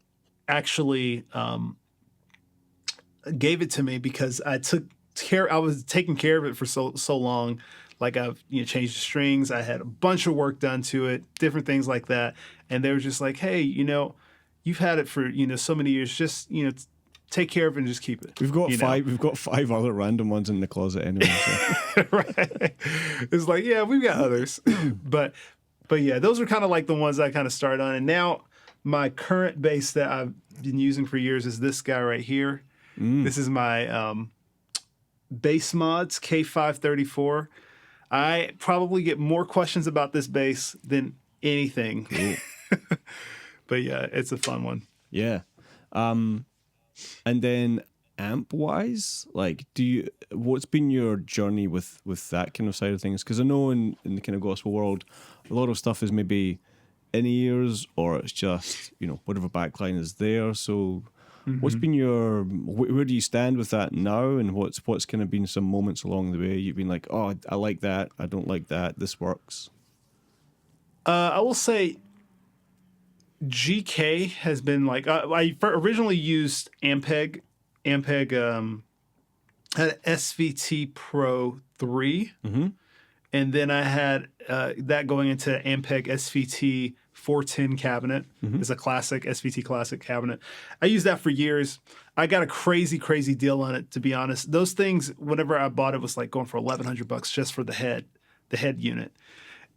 Speaker 2: actually gave it to me because I was taking care of it for so long. Like, I've changed the strings. I had a bunch of work done to it, different things like that. And they were just like, hey, you've had it for so many years. Just take care of it and just keep it.
Speaker 1: We've got 5. We've got 5 other random ones in the closet anyway. So.
Speaker 2: Right. It's like, yeah, we've got others, but yeah, those are kind of like the ones I kind of started on. And now my current bass that I've been using for years is this guy right here. This is my Bass Mods K534. I probably get more questions about this bass than anything. Cool. But yeah, it's a fun one.
Speaker 1: Yeah. And then amp-wise, like, what's been your journey with that kind of side of things? Because I know in the kind of gospel world, a lot of stuff is maybe in ears, or it's just, whatever backline is there. So what's been where do you stand with that now? And what's kind of been some moments along the way you've been like, oh, I like that, I don't like that, this works?
Speaker 2: I will say GK has been like, I originally used Ampeg had an SVT Pro 3, and then I had that going into Ampeg SVT 410 cabinet. It's a classic SVT classic cabinet. I used that for years. I got a crazy deal on it, to be honest. Those things, whenever I bought it, was like going for $1,100 just for the head unit.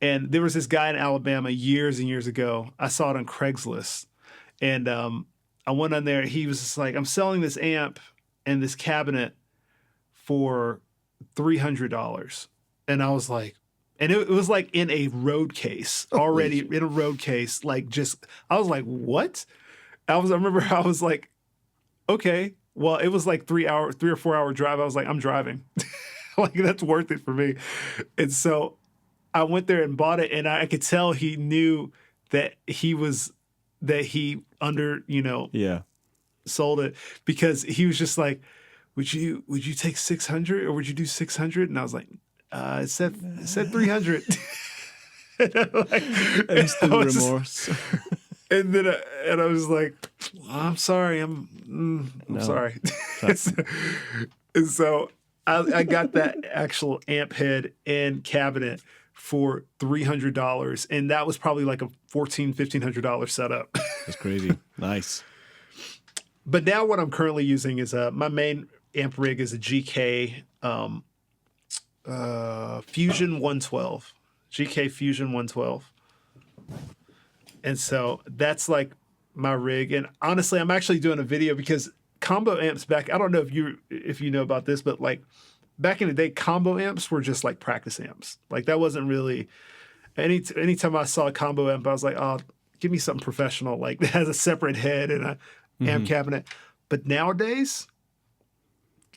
Speaker 2: And there was this guy in Alabama years and years ago. I saw it on Craigslist. And I went on there. He was just like, I'm selling this amp and this cabinet for $300. And I was like, and it was like in a road case, already in a road case, like just, I was like, what? I remember I was like, okay, well, it was like 3 or 4 hour drive. I was like, I'm driving. Like, that's worth it for me. And so I went there and bought it, and I could tell he knew that he sold it, because he was just like, would you take 600 or would you do 600? And I was like, it said 300.
Speaker 1: Instant remorse.
Speaker 2: And then I was like, I'm sorry, I'm sorry. And so I got that actual amp head and cabinet for $300, and that was probably like a $1,500 setup.
Speaker 1: That's crazy. Nice.
Speaker 2: But now what I'm currently using is my main amp rig is a GK Fusion 112. GK Fusion 112. And so that's like my rig. And honestly, I'm actually doing a video because combo amps back, I don't know if you know about this, but like back in the day, combo amps were just like practice amps. Like that wasn't really anytime I saw a combo amp, I was like, oh, give me something professional, like that has a separate head and a amp cabinet. But nowadays,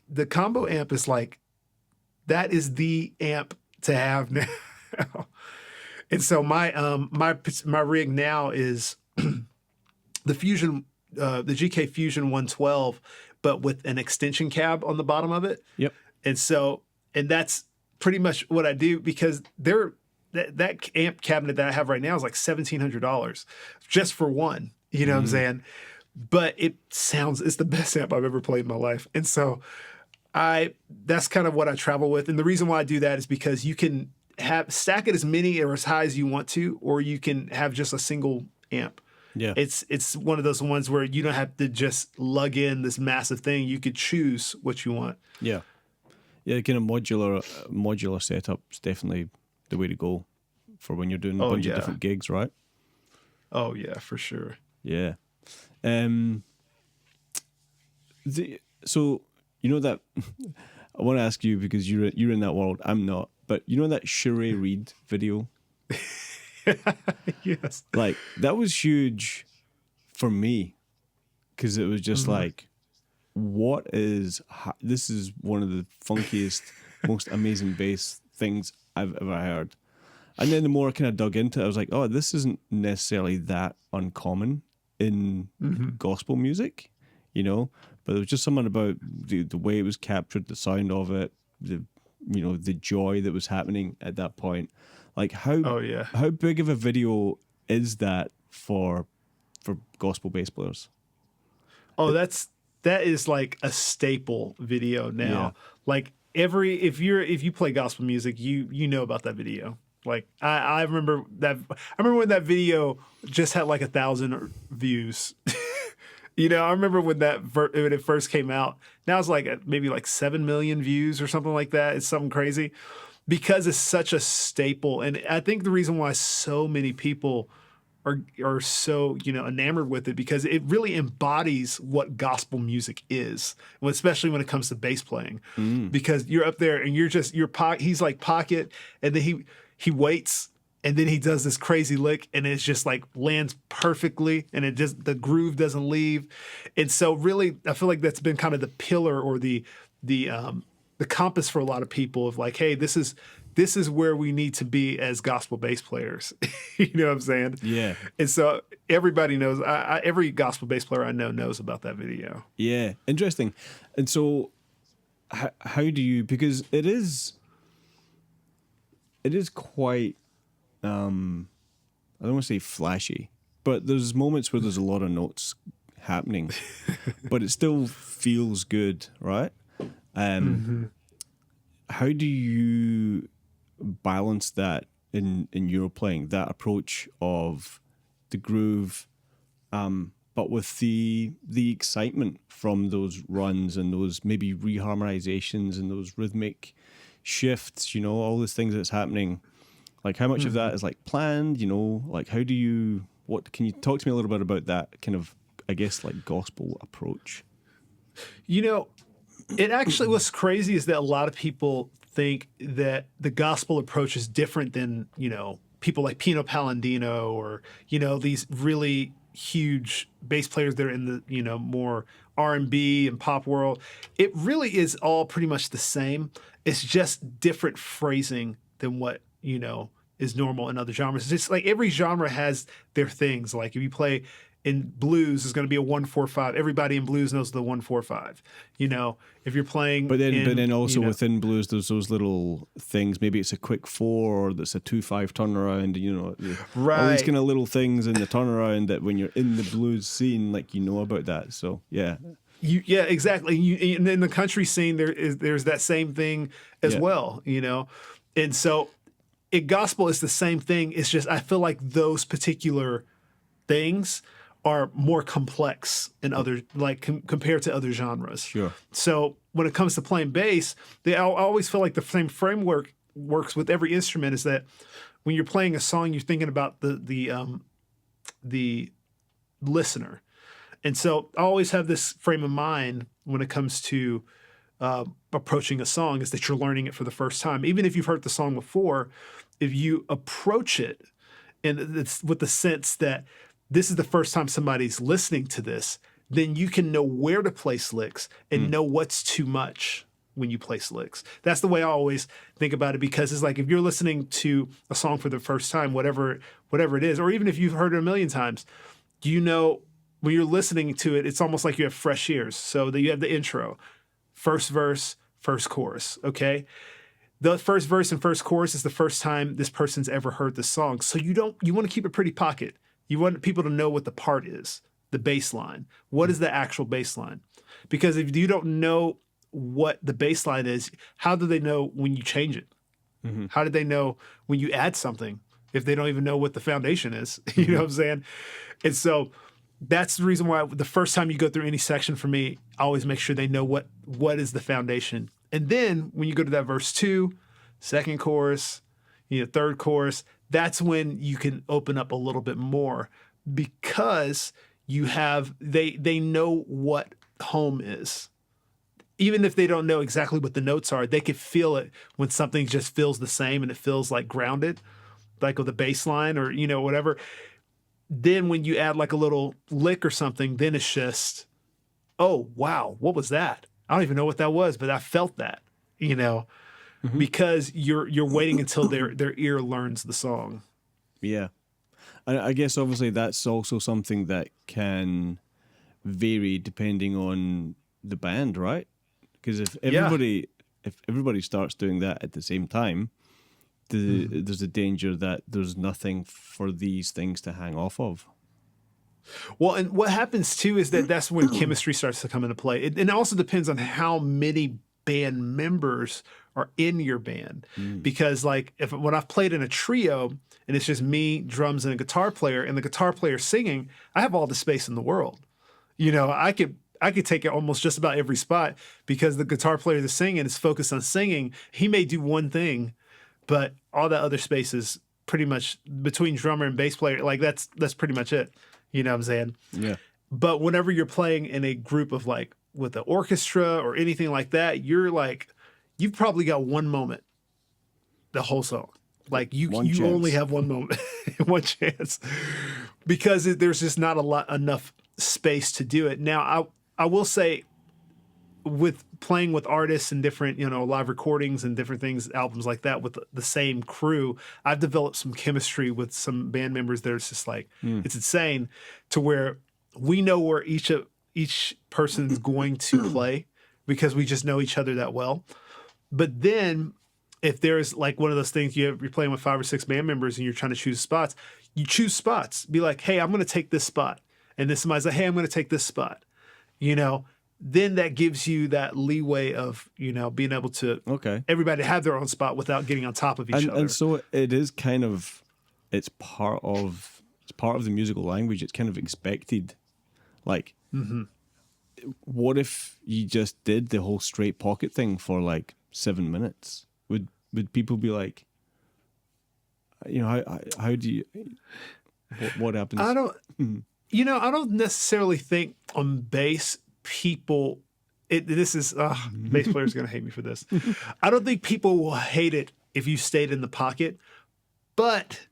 Speaker 2: the combo amp is like, that is the amp to have now. And so my rig now is the GK Fusion 112, but with an extension cab on the bottom of it.
Speaker 1: Yep.
Speaker 2: And that's pretty much what I do, because that amp cabinet that I have right now is like $1,700 just for one. You know what I'm saying? But it's the best amp I've ever played in my life. And so that's kind of what I travel with. And the reason why I do that is because you can stack it as many or as high as you want to, or you can have just a single amp.
Speaker 1: Yeah.
Speaker 2: It's one of those ones where you don't have to just lug in this massive thing. You could choose what you want.
Speaker 1: Yeah. Yeah, kind of modular setup is definitely the way to go for when you're doing a bunch of different gigs, right?
Speaker 2: Oh yeah, for sure.
Speaker 1: Yeah. So you know that I want to ask you, because you're in that world, I'm not, but you know that Sheree Reed video?
Speaker 2: Yes.
Speaker 1: Like that was huge for me, because it was just like, this is one of the funkiest, most amazing bass things I've ever heard. And then the more I kind of dug into it, I was like, oh, this isn't necessarily that uncommon in gospel music, you know? But there was just something about the way it was captured, the sound of it, the joy that was happening at that point. Like how big of a video is that for gospel bass players?
Speaker 2: Oh, that is like a staple video now.
Speaker 1: Yeah.
Speaker 2: Like if you play gospel music, you know about that video. Like I remember when that video just had like 1,000 views. You know, I remember when it first came out. Now it's like maybe like 7 million views or something like that. It's something crazy, because it's such a staple. And I think the reason why so many people are so enamored with it, because it really embodies what gospel music is, especially when it comes to bass playing. Because you're up there and he's like pocket, and then he waits, and then he does this crazy lick, and it's just like lands perfectly, and the groove doesn't leave. And so really, I feel like that's been kind of the pillar or the compass for a lot of people of like, hey, this is where we need to be as gospel bass players. You know what I'm saying?
Speaker 1: Yeah.
Speaker 2: And so everybody knows, every gospel bass player I know knows about that video.
Speaker 1: Yeah. Interesting. And so how do you, because it is quite, I don't want to say flashy, but there's moments where there's a lot of notes happening, but it still feels good, right? How do you balance that in your playing, that approach of the groove, but with the excitement from those runs and those maybe reharmonizations and those rhythmic shifts, all those things that's happening? Like how much of that is like planned, like can you talk to me a little bit about that kind of, I guess, like gospel approach?
Speaker 2: It actually, what's crazy is that a lot of people think that the gospel approach is different than, people like Pino Palladino or, these really huge bass players that are in the, more R&B and pop world. It really is all pretty much the same. It's just different phrasing than what, is normal in other genres. It's just like every genre has their things. Like if you play in blues, it's going to be a 1-4-5. Everybody in blues knows the 1-4-5. If you're playing,
Speaker 1: but then also within blues, there's those little things. Maybe it's a quick 4, or that's a 2-5 turnaround.
Speaker 2: Right?
Speaker 1: All these kind of little things in the turnaround that when you're in the blues scene, like about that. So yeah.
Speaker 2: Yeah, exactly. And in the country scene, there's that same thing as well. And so, gospel is the same thing. It's just I feel like those particular things are more complex in other, like compared to other genres.
Speaker 1: Sure.
Speaker 2: So when it comes to playing bass, I always feel like the same framework works with every instrument. Is that when you're playing a song, you're thinking about the listener, and so I always have this frame of mind when it comes to approaching a song, is that you're learning it for the first time. Even if you've heard the song before, if you approach it and it's with the sense that this is the first time somebody's listening to this, then you can know where to place licks and know what's too much when you place licks. That's the way I always think about it, because it's like if you're listening to a song for the first time, whatever it is, or even if you've heard it a million times, when you're listening to it, it's almost like you have fresh ears. So that you have the intro, first verse, first chorus, okay? The first verse and first chorus is the first time this person's ever heard the song. So you want to keep a pretty pocket. You want people to know what the part is, the bass line. What is the actual bass line? Because if you don't know what the bass line is, how do they know when you change it? Mm-hmm. How do they know when you add something if they don't even know what the foundation is? You know what I'm saying? And so that's the reason why the first time you go through any section for me, I always make sure they know what is the foundation. And then when you go to that verse 2, second chorus, third chorus, that's when you can open up a little bit more, because they know what home is. Even if they don't know exactly what the notes are, they can feel it when something just feels the same and it feels like grounded, like with a bass line or, whatever. Then when you add like a little lick or something, then it's just, oh, wow, what was that? I don't even know what that was, but I felt that, because you're waiting until their ear learns the song.
Speaker 1: Yeah. I guess obviously that's also something that can vary depending on the band, right? Because if everybody starts doing that at the same time, there's a danger that there's nothing for these things to hang off of.
Speaker 2: Well, and what happens too is that's when chemistry starts to come into play. It also depends on how many band members are in your band. Because like when I've played in a trio and it's just me, drums, and a guitar player, and the guitar player singing, I have all the space in the world. I could take it almost just about every spot, because the guitar player that's singing is focused on singing. He may do one thing, but all that other space is pretty much between drummer and bass player. Like that's pretty much it. You know what I'm saying?
Speaker 1: Yeah.
Speaker 2: But whenever you're playing in a group of like with an orchestra or anything like that, you've probably got one moment the whole song. Like you only have one moment, one chance, because there's just not enough space to do it. Now, I will say, with playing with artists and different, live recordings and different things, albums like that with the same crew, I've developed some chemistry with some band members that it's just like, it's insane, to where we know where each person's going to play, because we just know each other that well. But then if there's like one of those things, you're playing with 5 or 6 band members and you're trying to choose spots, you choose spots. Be like, hey, I'm going to take this spot. And then somebody's like, hey, I'm going to take this spot. Then that gives you that leeway of, being able to everybody have their own spot without getting on top of each other.
Speaker 1: And so it is kind of, it's part of the musical language. It's kind of expected. Like, what if you just did the whole straight pocket thing for like 7 minutes? Would people be like, how do you, what happens?
Speaker 2: I don't necessarily think on bass people this is bass player's gonna hate me for this. I don't think people will hate it if you stayed in the pocket, but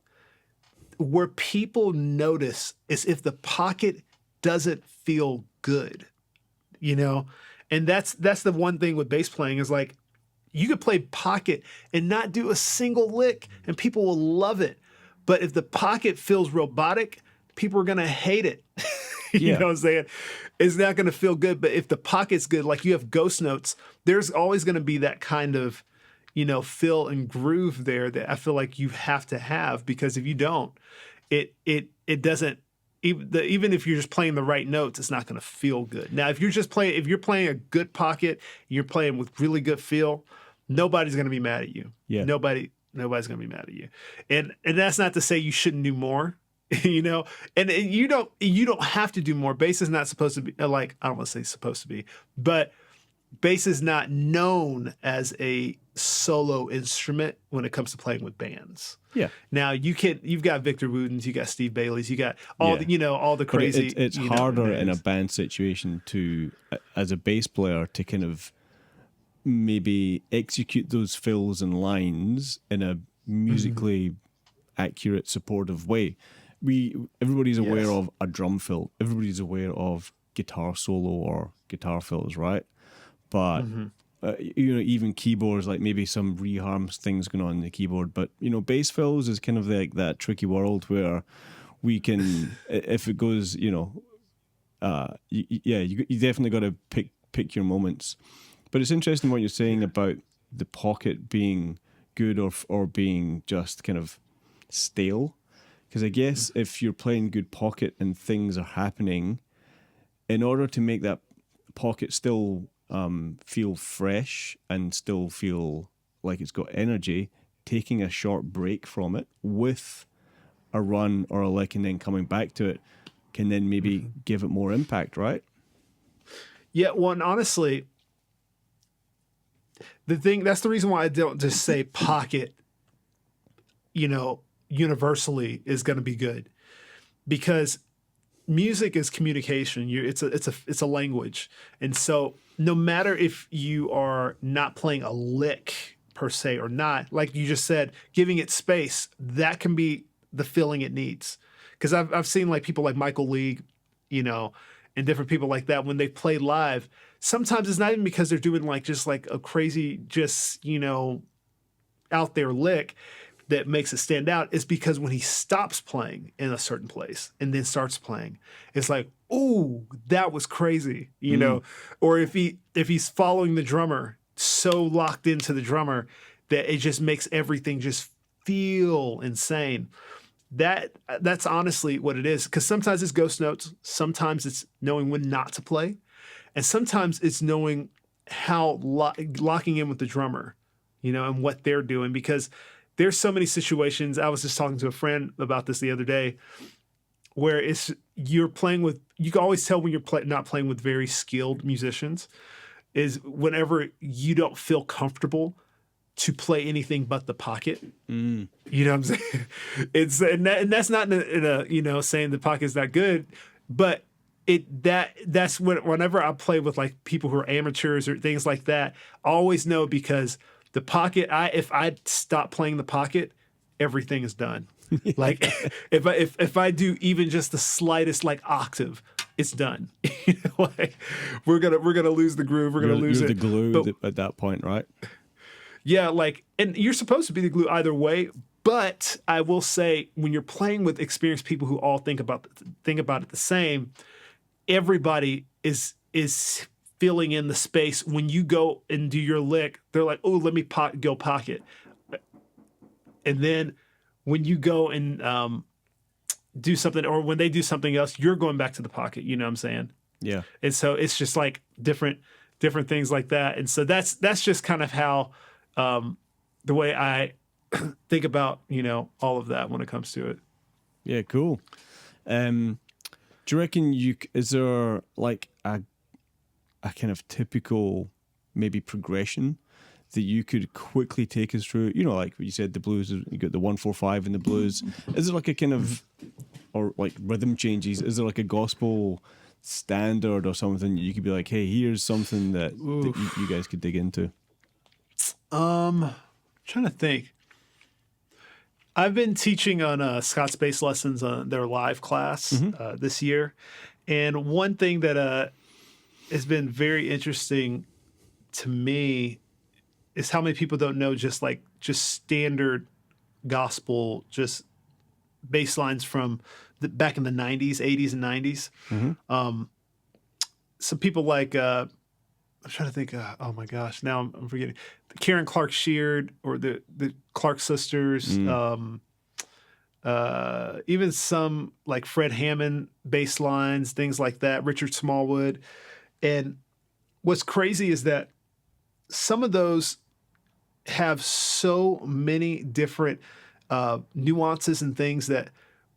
Speaker 2: where people notice is if the pocket doesn't feel good, and that's the one thing with bass playing is like you could play pocket and not do a single lick and people will love it, but if the pocket feels robotic, people are gonna hate it. You know what I'm saying? It's not going to feel good. But if the pocket's good, like you have ghost notes, there's always going to be that kind of, feel and groove there that I feel like you have to have, because if you don't, it doesn't, even if you're just playing the right notes, it's not going to feel good. Now, if you're playing a good pocket, you're playing with really good feel, nobody's going to be mad at you. Yeah. Nobody's going to be mad at you. And that's not to say you shouldn't do more. And you don't have to do more. Bass is not supposed to be like, I don't want to say supposed to be, but bass is not known as a solo instrument when it comes to playing with bands. Yeah. Now you've got Victor Wooten's, you got Steve Bailey's, you got all all the crazy.
Speaker 1: But it's harder in a band situation to, as a bass player, to kind of maybe execute those fills and lines in a musically accurate, supportive way. Everybody's aware of a drum fill. Everybody's aware of guitar solo or guitar fills, right? But even keyboards, like maybe some reharm things going on in the keyboard. But bass fills is kind of like that tricky world where we can, if it goes, you definitely got to pick your moments. But it's interesting what you're saying about the pocket being good or being just kind of stale. Because I guess if you're playing good pocket and things are happening, in order to make that pocket still feel fresh and still feel like it's got energy, taking a short break from it with a run or a lick and then coming back to it can then maybe give it more impact, right?
Speaker 2: Yeah, well, and honestly, that's the reason why I don't just say pocket, universally is going to be good, because music is communication. It's a language, and so no matter if you are not playing a lick per se or not, like you just said, giving it space, that can be the feeling it needs. Because I've seen like people like Michael League, and different people like that when they play live. Sometimes it's not even because they're doing just like a crazy out there lick that makes it stand out. Is because when he stops playing in a certain place and then starts playing, it's like, ooh, that was crazy, Or if he's following the drummer, so locked into the drummer that it just makes everything just feel insane. That's honestly what it is. Because sometimes it's ghost notes, sometimes it's knowing when not to play, and sometimes it's knowing how locking in with the drummer, and what they're doing. Because there's so many situations. I was just talking to a friend about this the other day, where you're playing with. You can always tell when you're not playing with very skilled musicians, is whenever you don't feel comfortable to play anything but the pocket. You know what I'm saying? And that's not in a saying the pocket's not good, but that's whenever I play with like people who are amateurs or things like that, I always know, because the pocket, if I stop playing the pocket, everything is done. Like if I do even just the slightest like octave, it's done. Like we're gonna lose the groove. We're gonna lose
Speaker 1: you're
Speaker 2: it.
Speaker 1: The glue at that point, right?
Speaker 2: Yeah, and you're supposed to be the glue either way. But I will say, when you're playing with experienced people who all think about it the same, everybody is filling in the space. When you go and do your lick, they're like, "Oh, let me go pocket," and then when you go and do something, or when they do something else, you're going back to the pocket. You know what I'm saying? Yeah. And so it's just like different things like that. And so that's just kind of how the way I think about all of that when it comes to it.
Speaker 1: Yeah, cool. Do you reckon is there like a kind of typical maybe progression that you could quickly take us through? Like what you said, the blues, you got the 1-4-5 in the blues. Is there like a kind of, or like rhythm changes? Is there like a gospel standard or something you could be like, hey, here's something that you guys could dig into?
Speaker 2: Trying to think. I've been teaching on Scott's bass lessons on their live class this year, and one thing that has been very interesting to me is how many people don't know just standard gospel, just bass lines from back in the 90s, 80s, and 90s. Some people like, I'm trying to think, oh my gosh, now I'm forgetting. Karen Clark Sheard or the Clark sisters, even some like Fred Hammond bass lines, things like that, Richard Smallwood. And what's crazy is that some of those have so many different nuances and things that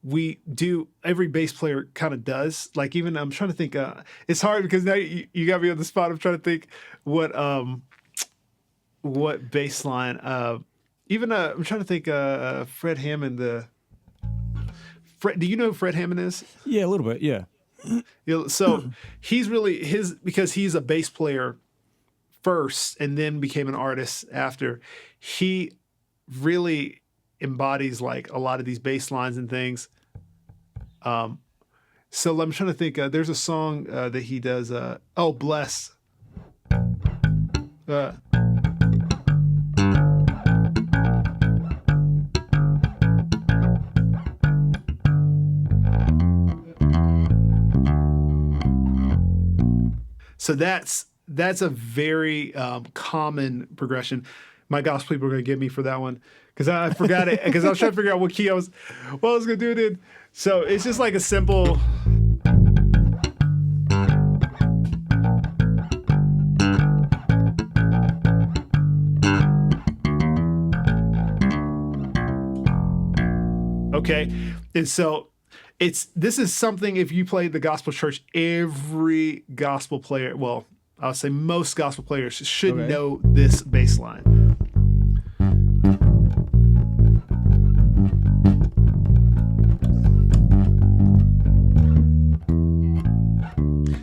Speaker 2: we do. Every bass player kind of does. Like even I'm trying to think. It's hard because now you got me on the spot. I'm trying to think what bass line. Even I'm trying to think. Fred Hammond. Do you know who Fred Hammond is?
Speaker 1: Yeah, a little bit. Yeah.
Speaker 2: So he's really because he's a bass player first and then became an artist after. He really embodies like a lot of these bass lines and things. So I'm trying to think. There's a song that he does. Bless. So that's a very common progression. My gospel people are going to get me for that one because I forgot it because I was trying to figure out what key I was going to do it in. So it's just like a simple. Okay, and so this is something if you play the gospel church, every gospel player, well, I would say most gospel players should know this bass line.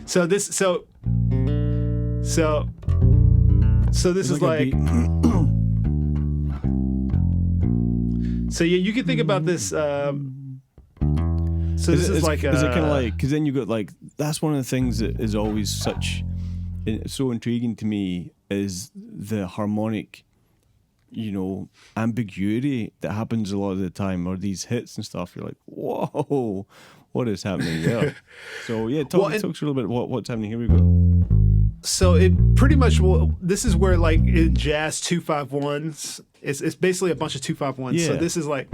Speaker 2: So this is like so yeah, you can think about this. So this is like
Speaker 1: is it kind of like because then you got like that's one of the things that is always so intriguing to me is the harmonic, ambiguity that happens a lot of the time, or these hits and stuff. You're like, whoa, what is happening there? So yeah, talk to us a little bit what's happening. Here we go.
Speaker 2: So it pretty much this is where like in jazz 2-5-1s, it's basically a bunch of 2-5-1s.
Speaker 1: Yeah.
Speaker 2: So this is like.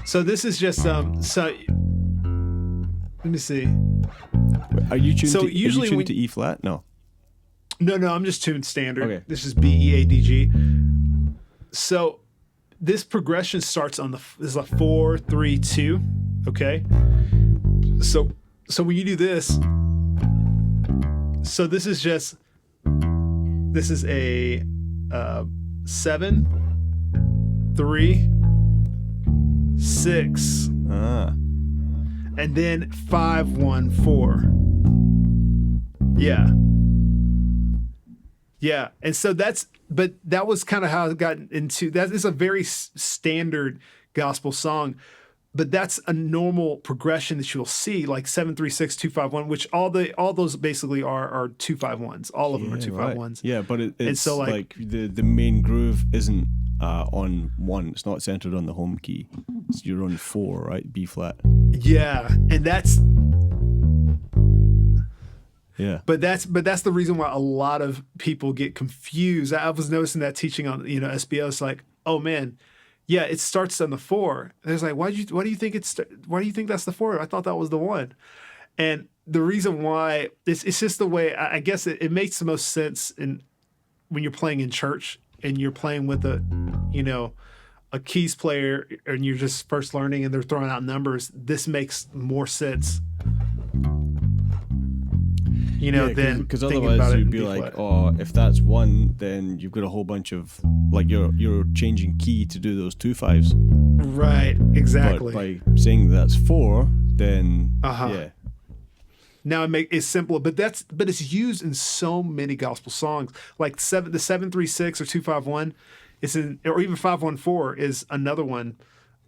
Speaker 2: So this is just so. Let me see.
Speaker 1: Are you tuned?
Speaker 2: So
Speaker 1: to,
Speaker 2: usually
Speaker 1: are you tuned to E flat? No.
Speaker 2: No, I'm just tuned standard.
Speaker 1: Okay.
Speaker 2: This is B-E-A-D-G. So this progression starts on is a 4-3-2. Okay. So when you do this, so this is a 7-3-6. And then 5-1-4. Yeah. And so that was kind of how it got into that. Is a very standard gospel song, but that's a normal progression that you'll see, like 7-3-6-2-5-1, which all those basically are 2-5-1s. All of them are 2-5-1s.
Speaker 1: Right. Yeah, but it's
Speaker 2: so
Speaker 1: like the main groove isn't on 1. It's not centered on the home key. You're on 4, right? B flat.
Speaker 2: Yeah, and that's.
Speaker 1: Yeah.
Speaker 2: But that's the reason why a lot of people get confused. I was noticing that teaching on SBO. It's like, oh man, yeah, it starts on the 4. And it's like, why do you think that's the 4? I thought that was the 1. And the reason why it's just the way I guess it makes the most sense when you're playing in church and you're playing with a keys player and you're just first learning and they're throwing out numbers. This makes more sense. Then
Speaker 1: because otherwise you'd be like, if that's 1, then you've got a whole bunch of like you're changing key to do those 2-5s.
Speaker 2: Right, exactly.
Speaker 1: But by saying that's 4, then
Speaker 2: Uh-huh.
Speaker 1: yeah.
Speaker 2: Now it's simpler, but it's used in so many gospel songs. Like the 736 or 251 is or even 514 is another one.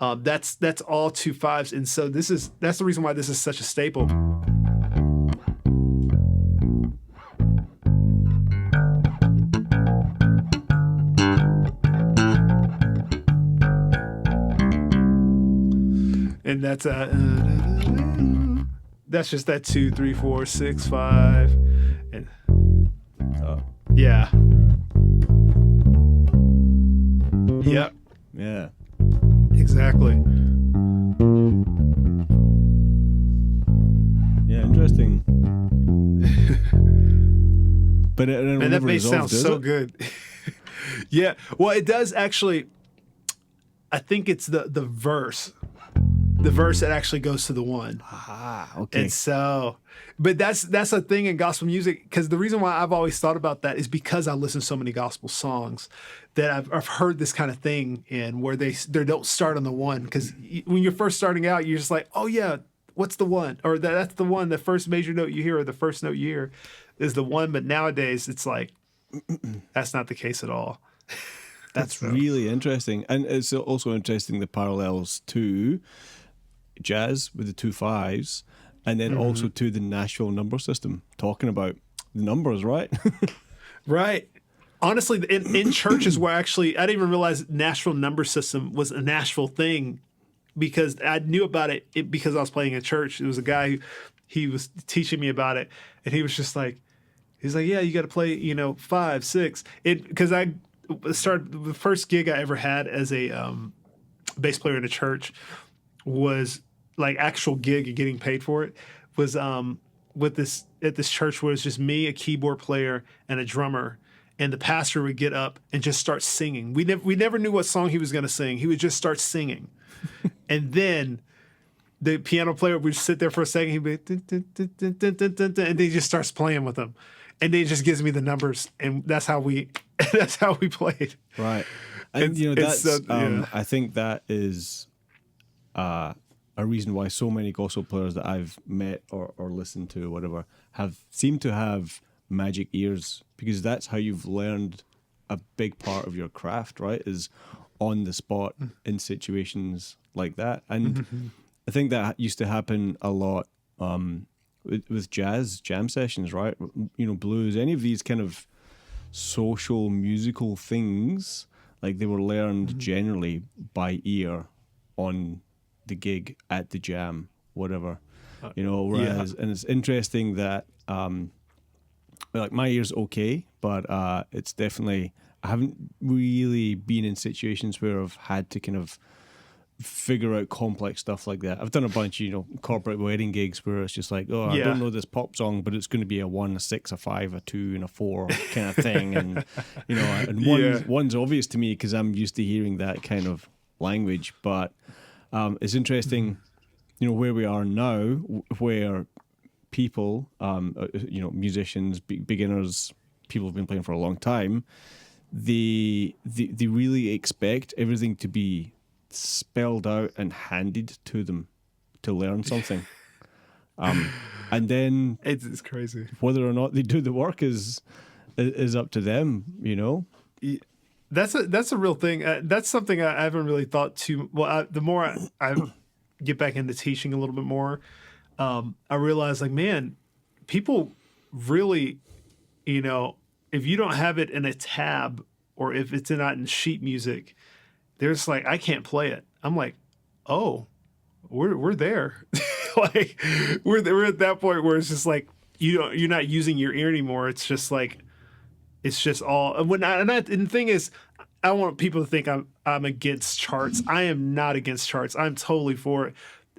Speaker 2: That's all 2/5s, and so that's the reason why this is such a staple. And that's just that 2, 3, 4, 6, 5, and yeah, yep,
Speaker 1: Yeah.
Speaker 2: exactly.
Speaker 1: Yeah, interesting. But
Speaker 2: And that bass sounds so good. Yeah, well, it does actually. I think it's the verse. The verse that actually goes to the 1.
Speaker 1: Ah, okay.
Speaker 2: And so, but that's a thing in gospel music, because the reason why I've always thought about that is because I listen to so many gospel songs that I've heard this kind of thing in where they don't start on the 1, because when you're first starting out, you're just like, oh yeah, what's the 1? Or that's the 1. The first major note you hear or the first note you hear is the 1. But nowadays it's like that's not the case at all.
Speaker 1: That's really interesting. And it's also interesting the parallels to jazz with the 2/5s, and then also to the Nashville number system, talking about the numbers, right?
Speaker 2: Right. Honestly, in churches where I didn't even realize Nashville number system was a Nashville thing, because I knew about it because I was playing at church. There was a guy he was teaching me about it, and he was just like, he's like, yeah, you got to play, 5, 6. Because I started the first gig I ever had as a bass player in a church was like actual gig and getting paid for it was at this church where it's just me, a keyboard player, and a drummer, and the pastor would get up and just start singing. We never knew what song he was going to sing. He would just start singing, and then the piano player would sit there for a second. He'd be dun, dun, dun, dun, dun, dun, dun, dun, and then he just starts playing with them, and then he just gives me the numbers, and that's how we played.
Speaker 1: Right. And that's I think that is a reason why so many gospel players that I've met or listened to or whatever seem to have magic ears, because that's how you've learned a big part of your craft, right? Is on the spot in situations like that. And I think that used to happen a lot with jam sessions, right? Blues, any of these kind of social musical things, like they were learned generally by ear on the gig, at the jam, whatever, whereas, and it's interesting that like my ear's okay, but it's definitely, I haven't really been in situations where I've had to kind of figure out complex stuff like that. I've done a bunch of corporate wedding gigs where it's just like, I don't know this pop song, but it's going to be a 1, a 6, a 5, a 2, and a 4 kind of thing, and one's obvious to me because I'm used to hearing that kind of language. But it's interesting, where we are now, where people, musicians, beginners, people who've been playing for a long time, they really expect everything to be spelled out and handed to them to learn something. And then
Speaker 2: it's crazy.
Speaker 1: Whether or not they do the work is up to them,
Speaker 2: That's a real thing. That's something I haven't really thought too. Well, the more I get back into teaching a little bit more, I realize, like, man, people really, if you don't have it in a tab or if it's not in sheet music, there's like, I can't play it. I'm like, oh, we're there. Like we're at that point where it's just like you're not using your ear anymore. It's just like, it's just all and the thing is, I don't want people to think I'm against charts. I am not against charts. I'm totally for it.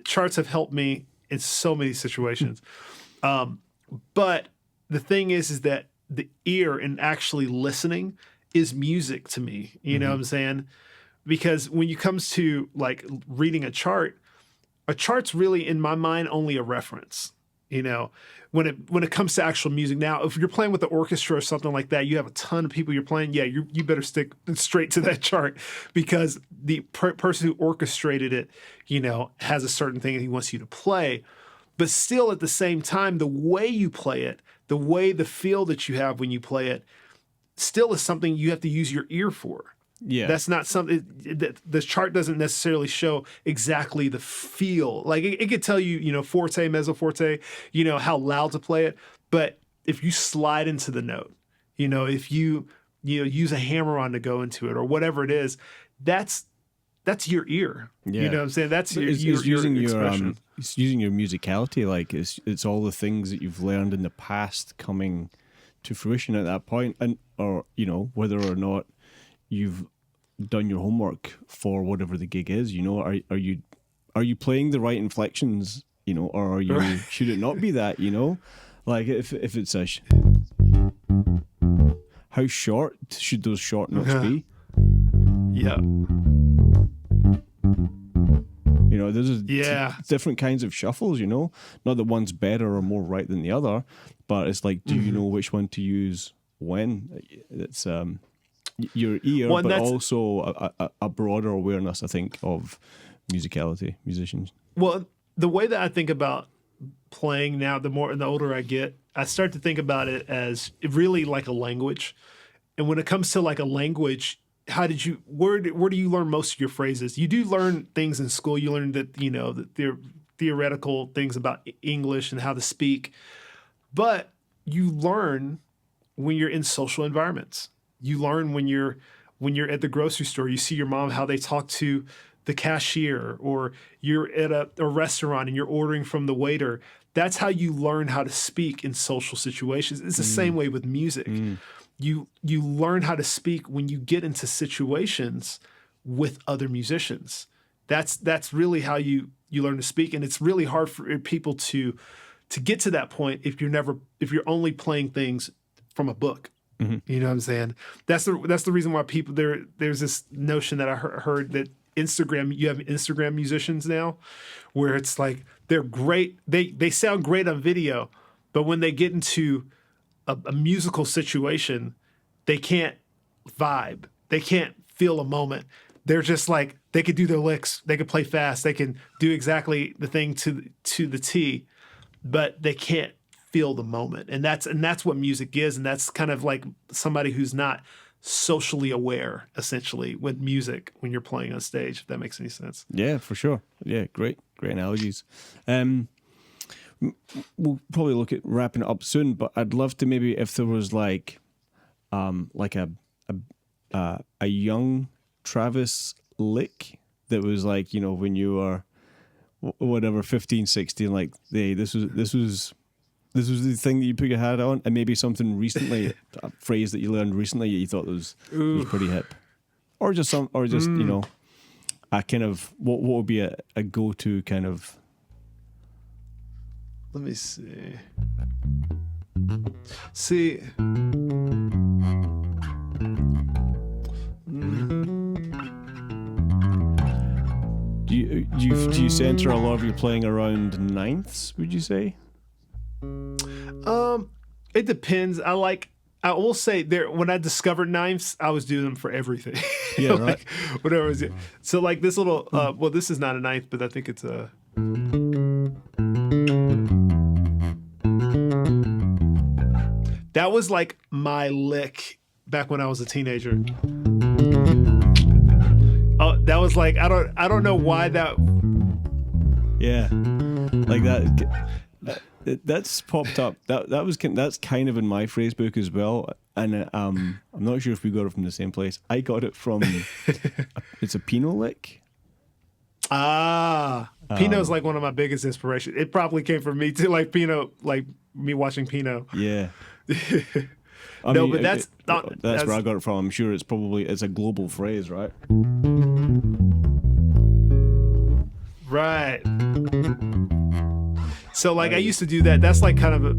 Speaker 2: Charts have helped me in so many situations. But the thing is that the ear and actually listening is music to me. You know what I'm saying? Because when it comes to like reading a chart's really, in my mind, only a reference. when it comes to actual music. Now, if you're playing with the orchestra or something like that, you have a ton of people you're playing. Yeah, you better stick straight to that chart, because the person who orchestrated it, has a certain thing that he wants you to play. But still, at the same time, the way you play it, the feel that you have when you play it, still is something you have to use your ear for.
Speaker 1: Yeah.
Speaker 2: That's not something that the chart doesn't necessarily show exactly the feel. Like it could tell you, forte, mezzo forte, how loud to play it. But if you slide into the note, if you use a hammer on to go into it or whatever it is, that's your ear.
Speaker 1: Yeah.
Speaker 2: You know what I'm saying? That's your
Speaker 1: using
Speaker 2: expression.
Speaker 1: It's using your musicality. Like it's all the things that you've learned in the past coming to fruition at that point, or whether or not you've done your homework for whatever the gig is. Are you playing the right inflections? Or are you should it not be that? Like if it's how short should those short notes be?
Speaker 2: Yeah.
Speaker 1: There's different kinds of shuffles, not that one's better or more right than the other, but it's like, do you know which one to use when? It's your ear, but also a broader awareness, I think, of musicality, musicians.
Speaker 2: Well, the way that I think about playing now, the older I get, I start to think about it as really like a language. And when it comes to like a language, where do you learn most of your phrases? You do learn things in school. You learn that, the theoretical things about English and how to speak. But you learn when you're in social environments. You learn when you're at the grocery store. You see your mom, how they talk to the cashier, or you're at a restaurant and you're ordering from the waiter. That's how you learn how to speak in social situations. It's the same way with music. You learn how to speak when you get into situations with other musicians. That's really how you learn to speak, and it's really hard for people to get to that point if you're only playing things from a book. Mm-hmm. You know what I'm saying? That's the reason why people there's this notion that I heard that you have Instagram musicians now, where it's like they're great, they sound great on video, but when they get into a musical situation, they can't vibe. They can't feel a moment. They're just like, they could do their licks. They could play fast. They can do exactly the thing to the T, but they can't feel the moment. And that's what music is. And that's kind of like somebody who's not socially aware, essentially, with music when you're playing on stage, if that makes any sense.
Speaker 1: Yeah, for sure. Yeah, great analogies. We'll probably look at wrapping it up soon, but I'd love to maybe, if there was like a young Travis lick that was like, when you were whatever 15, 16, like, hey, this was the thing that you put your hat on, and maybe something recently, a phrase that you learned recently that you thought was pretty hip, or just a kind of what would be a go-to kind of.
Speaker 2: Let me see.
Speaker 1: Do you center a lot of your playing around ninths, would you say?
Speaker 2: It depends. I will say when I discovered ninths, I was doing them for everything.
Speaker 1: Yeah, right.
Speaker 2: Whatever is it. So like this little well, this is not a ninth, but I think it's a that was like my lick back when I was a teenager. Oh, that was like I don't know why that.
Speaker 1: Yeah, like that. That's popped up. That's kind of in my phrase book as well, and I'm not sure if we got it from the same place. I got it from it's a Pinot lick.
Speaker 2: Pinot's like one of my biggest inspirations. It probably came from me too, like Pinot, like me watching Pinot.
Speaker 1: Yeah.
Speaker 2: But that's
Speaker 1: where I got it from. I'm sure it's a global phrase, right?
Speaker 2: Right. So like I used to do that. That's like kind of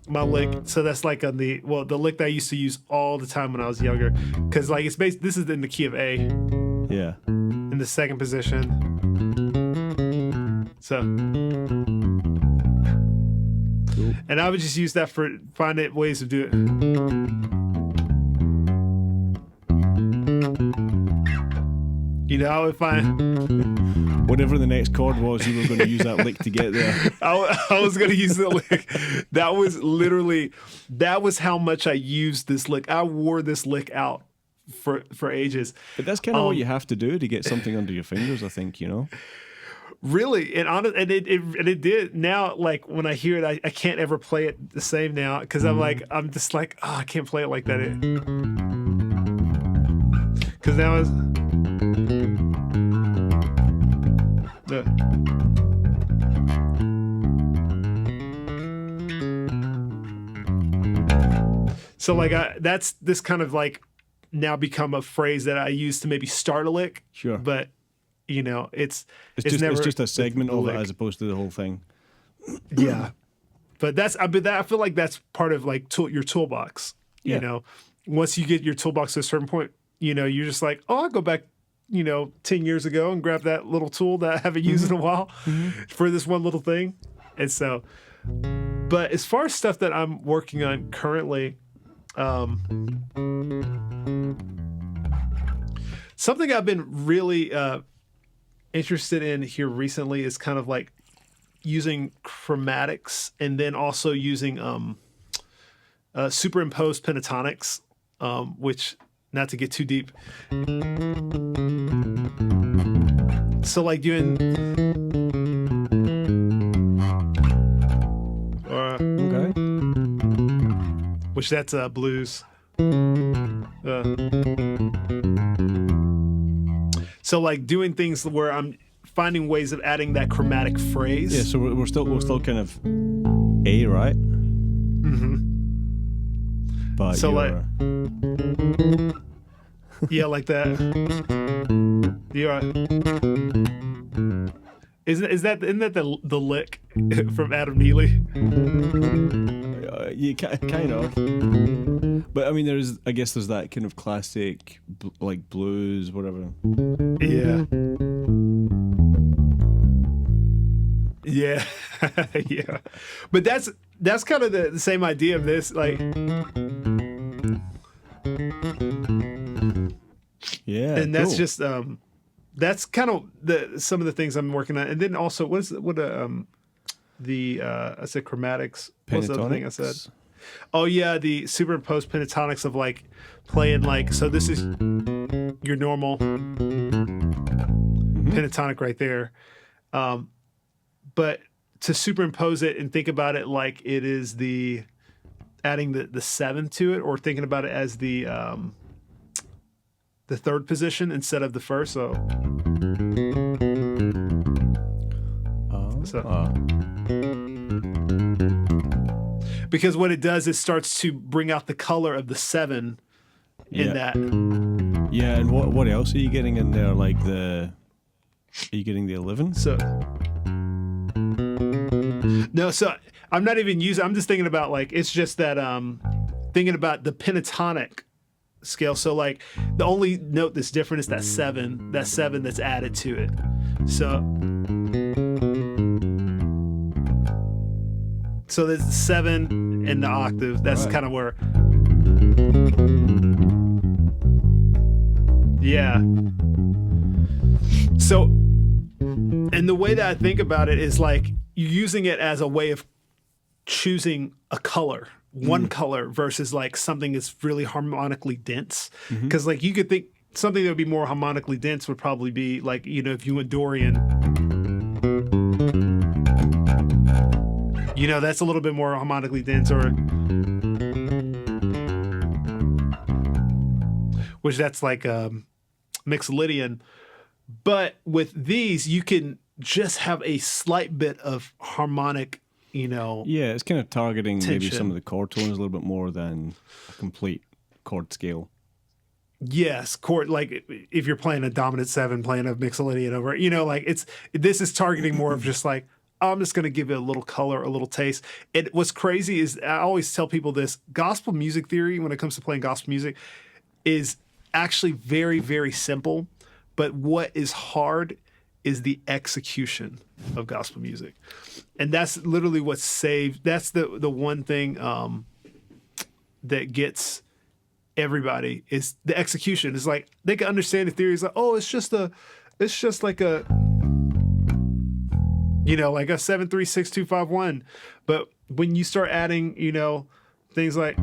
Speaker 2: my lick. So that's like on the lick that I used to use all the time when I was younger, because like it's based. This is in the key of A.
Speaker 1: Yeah.
Speaker 2: In the second position. So.
Speaker 1: Cool.
Speaker 2: And I would just use that for finding ways of doing it. You know, I would find
Speaker 1: whatever the next chord was, you were going to use that lick to get there.
Speaker 2: I was going to use the lick. That was how much I used this lick. I wore this lick out for ages.
Speaker 1: But that's kind of what you have to do to get something under your fingers, I think, you know?
Speaker 2: Really, and it did. Now, like when I hear it, I can't ever play it the same now because I'm just like, oh, I can't play it like that. Because now it's. So like that's this kind of like now become a phrase that I use to maybe start a lick.
Speaker 1: Sure,
Speaker 2: but you know it's
Speaker 1: just a segment of it as opposed to the whole thing.
Speaker 2: Yeah, but I feel like that's part of like your toolbox. You know, once you get your toolbox to a certain point, you know, you're just like, oh, I'll go back, 10 years ago and grab that little tool that I haven't used in a while for this one little thing. And so, but as far as stuff that I'm working on currently, something I've been really interested in here recently is kind of like using chromatics and then also using superimposed pentatonics, which, not to get too deep. So like doing
Speaker 1: okay,
Speaker 2: which that's blues. So like doing things where I'm finding ways of adding that chromatic phrase.
Speaker 1: Yeah, so we're still kind of A, right?
Speaker 2: Mm-hmm.
Speaker 1: But
Speaker 2: so like, yeah, like that. Yeah. Isn't that the lick from Adam Neely?
Speaker 1: Yeah, kind of. But I mean, I guess there's that kind of classic like blues, whatever.
Speaker 2: Yeah. Yeah. Yeah. But that's kind of the same idea of this, like.
Speaker 1: Yeah.
Speaker 2: And that's
Speaker 1: cool.
Speaker 2: just that's kind of some of the things I'm working on. And then also I said chromatics. What's the other thing I said? Oh yeah, the superimposed pentatonics of like playing like, so this is your normal pentatonic right there. But to superimpose it and think about it like it is adding the seventh to it, or thinking about it as the third position instead of the first. Because what it does is starts to bring out the color of the seven in that.
Speaker 1: Yeah, and what else are you getting in there? Like are you getting the 11?
Speaker 2: No, so I'm not even using. I'm just thinking about like it's just that thinking about the pentatonic scale. So like the only note that's different is that seven that's added to it. So there's the 7 in the octave. That's kind of where. Yeah. So, and the way that I think about it is like you're using it as a way of choosing a color, one color versus like something that's really harmonically dense. Because like you could think something that would be more harmonically dense would probably be like, if you went Dorian. That's a little bit more harmonically dense, which that's like Mixolydian. But with these, you can just have a slight bit of harmonic,
Speaker 1: Yeah, it's kind of targeting
Speaker 2: tension.
Speaker 1: Maybe some of the chord tones a little bit more than a complete chord scale.
Speaker 2: Yes, chord, like if you're playing a dominant 7, playing a Mixolydian over, like this is targeting more of just like, I'm just going to give it a little color, a little taste. And what's crazy is I always tell people this, gospel music theory, when it comes to playing gospel music, is actually very, very simple. But what is hard is the execution of gospel music. And that's literally what saved. That's the one thing that gets everybody is the execution. It's like they can understand the theory. It's like, oh, it's just like a, like a 7-3-6-2-5-1. But when you start adding, things like,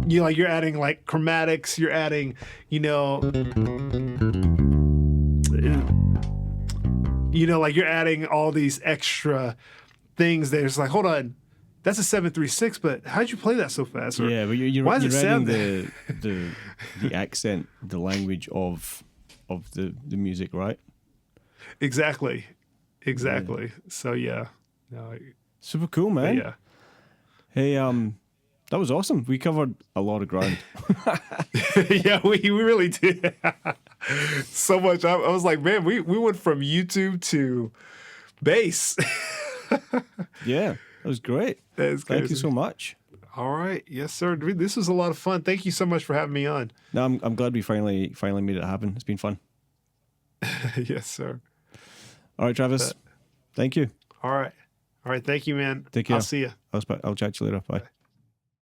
Speaker 2: you're adding like chromatics, you're adding, like you're adding all these extra things. There's like, hold on, that's a 7-3-6, but how'd you play that so fast? Or,
Speaker 1: yeah, but you're
Speaker 2: why does it
Speaker 1: adding
Speaker 2: sound
Speaker 1: the accent, the language of the music, right?
Speaker 2: Exactly. So yeah, no,
Speaker 1: Super cool, man.
Speaker 2: yeah.
Speaker 1: Hey, that was awesome. We covered a lot of ground.
Speaker 2: Yeah, we really did. So much. I was like, man, we went from YouTube to bass.
Speaker 1: Yeah, that was great.
Speaker 2: That's
Speaker 1: Thank you
Speaker 2: crazy.
Speaker 1: so much.
Speaker 2: All right. Yes, sir. This was a lot of fun. Thank you so much for having me on.
Speaker 1: No, I'm glad we finally made it happen. It's been fun.
Speaker 2: Yes, sir.
Speaker 1: All right, Travis. Thank you.
Speaker 2: All right. Thank you, man.
Speaker 1: Take care.
Speaker 2: I'll see you.
Speaker 1: I'll chat to you later. Bye.